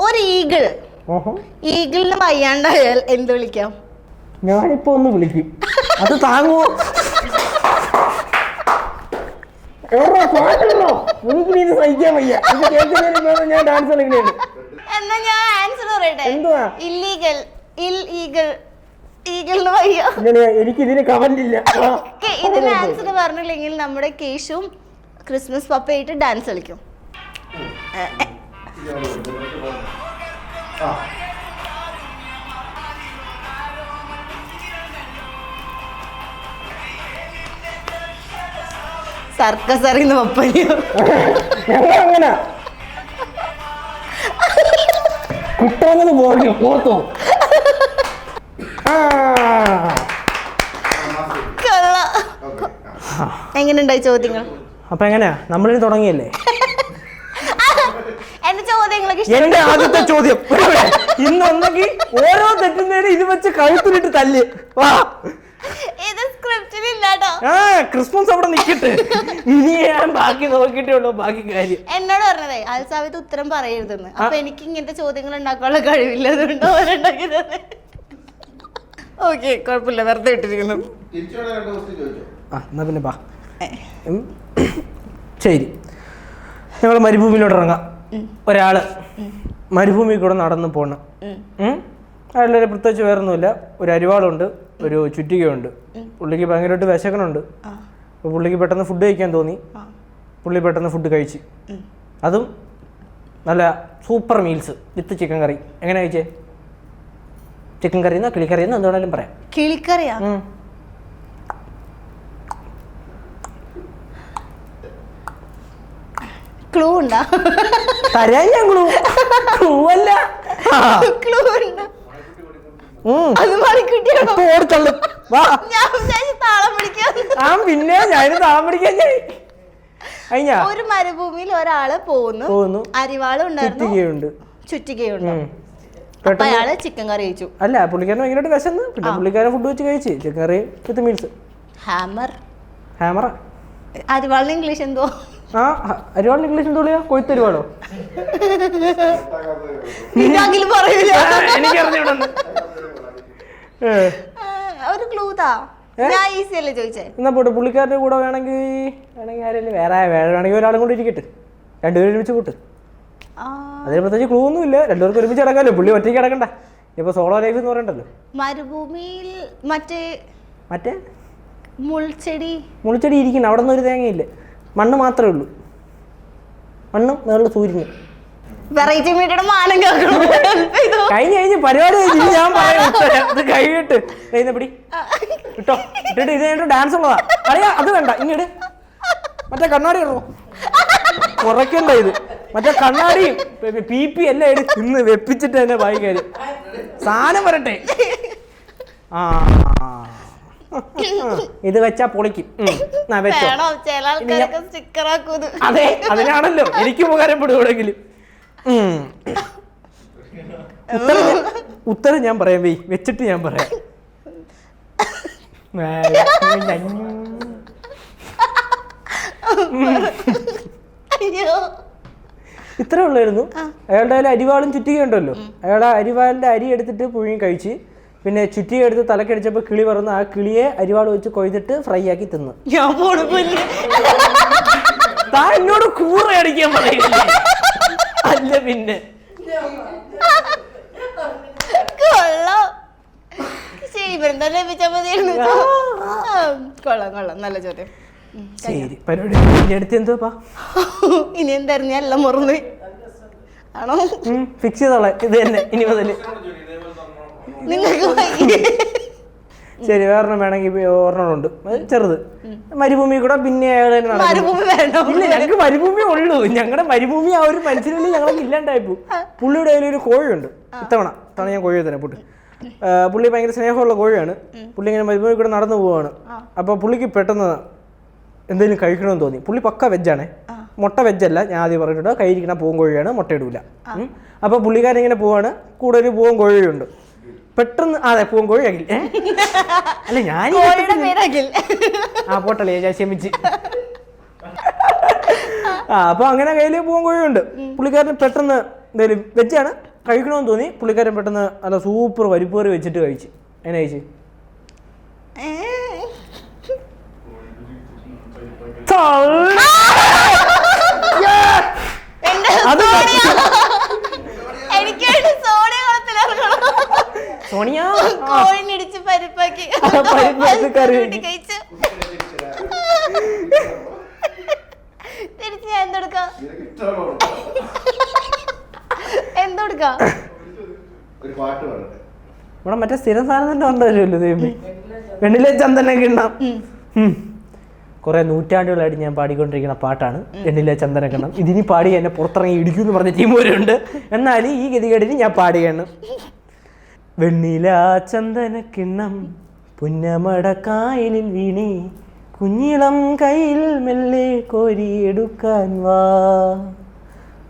ഒരു ഈഗിൾ, ഈഗിളിന് വയ്യാണ്ടായാൽ എന്ത് വിളിക്കാം? ഞാനിപ്പോ ഒന്ന് വിളിക്കും. അത് താങ്ങുമോ? എനിക്ക് ഇത് സഹിക്കാൻ വയ്യ. ഞാൻ ഡാൻസ് കളിക്കണേ. എന്നാ ഞാൻ ആൻസർ പറയട്ടെ. ഇല്ലീഗൽ. ഈഗിളിന് വയ്യ. എനിക്ക് ഇതിന് കമന്റ് ഇല്ല. ഇതിന് ആൻസർ പറഞ്ഞില്ലെങ്കിൽ നമ്മുടെ കേശും ക്രിസ്മസ് പപ്പയായിട്ട് ഡാൻസ് കളിക്കും. സർക്കസ് അറിയുന്ന പപ്പയോ? അങ്ങനെ കുട്ടാങ്ങത് പോകോ പോത്തോ? എങ്ങനെയുണ്ടായി ചോദ്യങ്ങൾ? അപ്പൊ എങ്ങനെയാ നമ്മളിനി തുടങ്ങിയല്ലേ? എന്റെ ചോദ്യങ്ങളൊക്കെ എന്റെ ആദ്യത്തെ ചോദ്യം ഇന്നൊന്നെങ്കിൽ ഓരോ തെറ്റുന്നേരം ഇത് വെച്ച് കഴുത്തിലിട്ട് തല്ല്. ഇത് സ്ക്രിപ്റ്റിൽ ഇല്ലാട്ടോ. ക്രിസ്മസ് അവിടെ നിക്കട്ടെ. ഇനി ഞാൻ ബാക്കി നോക്കിട്ടേ ഉള്ളൂ ബാക്കി കാര്യം. എന്നോട് പറഞ്ഞതേ ആൽസാവിത്ത് ഉത്തരം പറയരുതെന്ന്. അപ്പൊ എനിക്ക് ഇങ്ങനത്തെ ചോദ്യങ്ങൾ ഉണ്ടാക്കാനുള്ള കഴിവില്ല, അതുകൊണ്ട് അവരുണ്ടാക്കി തന്നെ. ഓക്കെ, കുഴപ്പമില്ല, വെറുതെ ഇട്ടിരിക്കുന്നു. എന്നാ പിന്നെ ശരി, ഞങ്ങൾ മരുഭൂമിയിലോട്ട് ഇറങ്ങാം. ഒരാള് മരുഭൂമി കൂടെ നടന്നു പോണം. അയാളുടെ പ്രത്യേകിച്ച് വേറൊന്നുമില്ല. ഒരു അരിവാളുണ്ട്, ഒരു ചുറ്റികയുണ്ട്. പുള്ളിക്ക് ഭയങ്കരമായിട്ട് വിശക്കണുണ്ട്. അപ്പോൾ പുള്ളിക്ക് പെട്ടെന്ന് ഫുഡ് കഴിക്കാൻ തോന്നി. പുള്ളി പെട്ടെന്ന് ഫുഡ് കഴിച്ച്. അതും നല്ല സൂപ്പർ മീൽസ് വിത്ത് ചിക്കൻ കറി. എങ്ങനെ കഴിച്ചേ? ചിക്കൻ കറി എന്നോ കിളിക്കറി എന്നോ എന്തുവേണേലും പറയാം. കിളിക്കറിയാ? ക്ലൂ ഉണ്ടാ? തരാൻ ഞാൻ ക്ലൂ അല്ല. ക്ലൂ ഉണ്ടോ? അത് മണിക്കുട്ടിയാണോ? വാ താളം പിടിക്കാൻ. പിന്നെ ഞാൻ താളം പിടിക്കാൻ ഒരു മരുഭൂമിയിൽ ഒരാള് പോകുന്നു, അരിവാളും ഉണ്ടായിരുന്നു, ചുറ്റികയുണ്ട്. അപ്പൊ അയാള് ചിക്കൻ കറി കഴിച്ചു. അല്ല, പുള്ളിക്കാരൻ ഭയങ്കരമായിട്ട് വിശന്ന്, പിന്നെ പുള്ളിക്കാരൻ ഫുഡ് വെച്ച് കഴിച്ച് ചിക്കൻ കറി വിത്ത് മീൽസ്. ഹാമർ അരിവാളിന് ഇംഗ്ലീഷ് എന്തോ? അരിവാളിന് ഇംഗ്ലീഷ് എന്തോ? കൊയ്ത്തരിവാളോ? പറയൂല. എനിക്കറിഞ്ഞൂടന്ന്. ഒരു ക്ലൂ താ. ഞാൻ ഈസി അല്ലേ ചോദിച്ചേ. എന്നാ പോട്ടെ, പുള്ളിക്കാരൻ്റെ കൂടെ വേണമെങ്കിൽ ആരെങ്കിലും വേണമെങ്കിൽ ഒരാളും കൂടി ഇരിക്കട്ടെ, രണ്ടുപേരും ഒരുമിച്ച് കൂട്ട്. അതിന് പ്രത്യേകിച്ച് ക്ലൂ ഒന്നും ഇല്ല, രണ്ടുപേർക്ക് ഒരുമിച്ച് കിടക്കാമല്ലോ, പുള്ളി ഒറ്റയ്ക്ക് കിടക്കണ്ട. ഇപ്പൊ സോളോ ലൈഫ് എന്ന് പറയണ്ടല്ലോ. മരുഭൂമിയിൽ മറ്റേ മുൾച്ചെടി ഇരിക്കണം, അവിടെ ഒന്നും ഒരു തേങ്ങയില്ല, മണ്ണ് മാത്രമേ ഉള്ളൂ, മണ്ണും മേളിൽ സൂര്യന്. വെറൈറ്റി മീഡിയയുടെ മാനം കഴിഞ്ഞ പരിപാടി ഞാൻ പറയാം. കഴിഞ്ഞിട്ട് പിടി കിട്ടോ ഇട്ടിട്ട് ഇത് കഴിഞ്ഞിട്ട് ഡാൻസ് ഉള്ളതാ അറിയാ. അത് വേണ്ട, ഇങ്ങോട്ട് മറ്റേ കണ്ണാടി ഇടണോ? കുറയ്ക്കണ്ട ഇത്, മറ്റേ കണ്ണാടിയും പി എല്ലാം എടുത്ത് ഇന്ന് വെപ്പിച്ചിട്ട് തന്നെ വായിക്കാര് സാധനം വരട്ടെ. ഇത് വെച്ചാ പൊളിക്കും. അതെ, അതിനാണല്ലോ എനിക്ക് ഉപകാരപ്പെടുകയാണെങ്കിലും. ഉത്തരം ഞാൻ പറയാം, വെച്ചിട്ട് ഞാൻ പറയാം. ഇത്രേ ഉള്ളായിരുന്നു. അയാളുടെ അരിവാളും ചുറ്റിക ഉണ്ടല്ലോ, അയാളുടെ അരിവാളിന്റെ അരി എടുത്തിട്ട് പുഴുങ്ങി കഴിച്ച്, പിന്നെ ചുറ്റിക എടുത്ത് തലക്കടിച്ചപ്പോ കിളി പറന്ന് ആ കിളിയെ അരിവാൾ വെച്ച് കൊയ്തിട്ട് ഫ്രൈ ആക്കി തിന്നു. താൻ എന്നോട് കൂറ അടിക്കാൻ പറയില്ലേ? അല്ല പിന്നെ നല്ല ചോദ്യം. ശരി, പരിപാടി അടുത്ത് എന്തോപ്പാ? ഇനി എന്തായിരുന്നു? ഞാൻ എല്ലാം മറന്നു ആണോ? ഫിക്സ് ചെയ്തോളെ ഇത് തന്നെ ഇനി മുതല്. ശരി, വേറെണ്ണം വേണമെങ്കിൽ ഒരെണ്ണമുണ്ട്, ചെറുത്. മരുഭൂമി കൂടെ പിന്നെ ഞങ്ങൾക്ക് മരുഭൂമി ഉള്ളൂ. ഞങ്ങളുടെ മരുഭൂമി ആ ഒരു മനുഷ്യനുള്ളിൽ ഞങ്ങൾക്ക് ഇല്ലാണ്ടായിപ്പോ. പുള്ളിയുടെ കയ്യിൽ ഒരു കോഴിയുണ്ട്. ഇത്തവണ ഞാൻ കോഴിയെ തന്നെ പുട്ട്. പുള്ളി ഭയങ്കര സ്നേഹമുള്ള കോഴിയാണ്. പുള്ളി ഇങ്ങനെ മരുഭൂമി കൂടെ നടന്നു പോവാണ്. അപ്പൊ പുള്ളിക്ക് പെട്ടെന്ന് എന്തെങ്കിലും കഴിക്കണമെന്ന് തോന്നി. പുള്ളി പക്ക വെജാണേ, മുട്ട വെജല്ല. ഞാൻ ആദ്യം പറഞ്ഞിട്ട് കയ്യിരിക്കണ പൂവൻ കോഴിയാണ്, മുട്ടയിടൂല. അപ്പൊ പുള്ളിക്കാരൻ ഇങ്ങനെ പോവാണ്, കൂടെ ഒരു പൂവൻ കോഴിയുണ്ട്. പെട്ടെന്ന് അതെ പൂവൻ കോഴി അഖിൽ. അല്ല ഞാൻ പോട്ടല്ലേ, ഞാൻ ക്ഷമിച്ച്. അപ്പൊ അങ്ങനെ കയ്യില് പൂവൻ കോഴിയുണ്ട്. പുള്ളിക്കാരൻ പെട്ടെന്ന് എന്തായാലും വെജാണ്, കഴിക്കണമെന്ന് തോന്നി. പുള്ളിക്കാരൻ പെട്ടെന്ന് നല്ല സൂപ്പർ പരിപ്പേറി വെച്ചിട്ട് കഴിച്ച്. എങ്ങനെ കഴിച്ച്? സോണിയ കോഴിനിടിച്ച് പരിപ്പാക്കി കഴിച്ചു. തിരിച്ച് ഞാൻ എന്തെടുക്കാം? ഇവിടെ മറ്റേ സ്ഥിരം സാധനം തന്നെ കൊണ്ടുവരുമല്ലോ ദൈവമേ, വെണ്ണിലെ ചന്ദന കിണ്ണം. കുറെ നൂറ്റാണ്ടുകളായിട്ട് ഞാൻ പാടിക്കൊണ്ടിരിക്കുന്ന പാട്ടാണ് വെണ്ണിലെ ചന്ദന കിണ്ണം. ഇതിനി പാടി എന്നെ പുറത്തിറങ്ങി ഇടിക്കും എന്ന് പറഞ്ഞ ടീമുവരുണ്ട്. എന്നാൽ ഈ ഗതികേടിന് ഞാൻ പാടുകയാണ്. വെണ്ണില ചന്ദന കിണ്ണം പുന്നമടക്കായലിൽ വീണേ, കുഞ്ഞിളം കയ്യിൽ മെല്ലെ കോരിയെടുക്കാൻ വാ,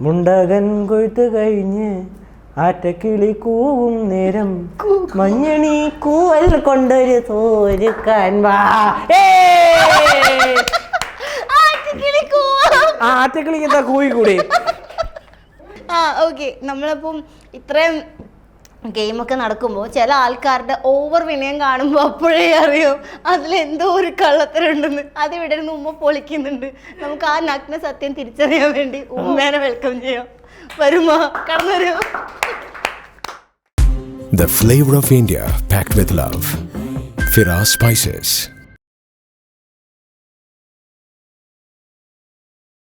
മുണ്ടകൻ കൊയ്ത്ത് കഴിഞ്ഞ് ആറ്റക്കിളി കൂവും നേരം, മഞ്ഞണി കൂവൽ കൊണ്ടൊരു തോരുക്കാൻ വാ. ആറ്റക്കിളിക്ക് എന്താ കൂവിക്കൂടെ? ഓക്കെ, നമ്മളിപ്പം ഇത്രയും ഗെയിമൊക്കെ നടക്കുമ്പോൾ ചില ആൾക്കാരുടെ ഓവർ വിനയം കാണുമ്പോൾ അപ്പോഴേ അറിയോ അതിലെന്തോ ഒരു കള്ളത്തരമുണ്ടെന്ന്. അതിവിടെ നിന്ന് ഉമ്മ പൊളിക്കുന്നുണ്ട്. നമുക്ക് ആ നഗ്ന സത്യം തിരിച്ചറിയാൻ വേണ്ടി ഉമ്മേനെ വെൽക്കം ചെയ്യാം. വരുമോ? കടന്നു വരൂ. The flavor of India packed with love. Firas Spices.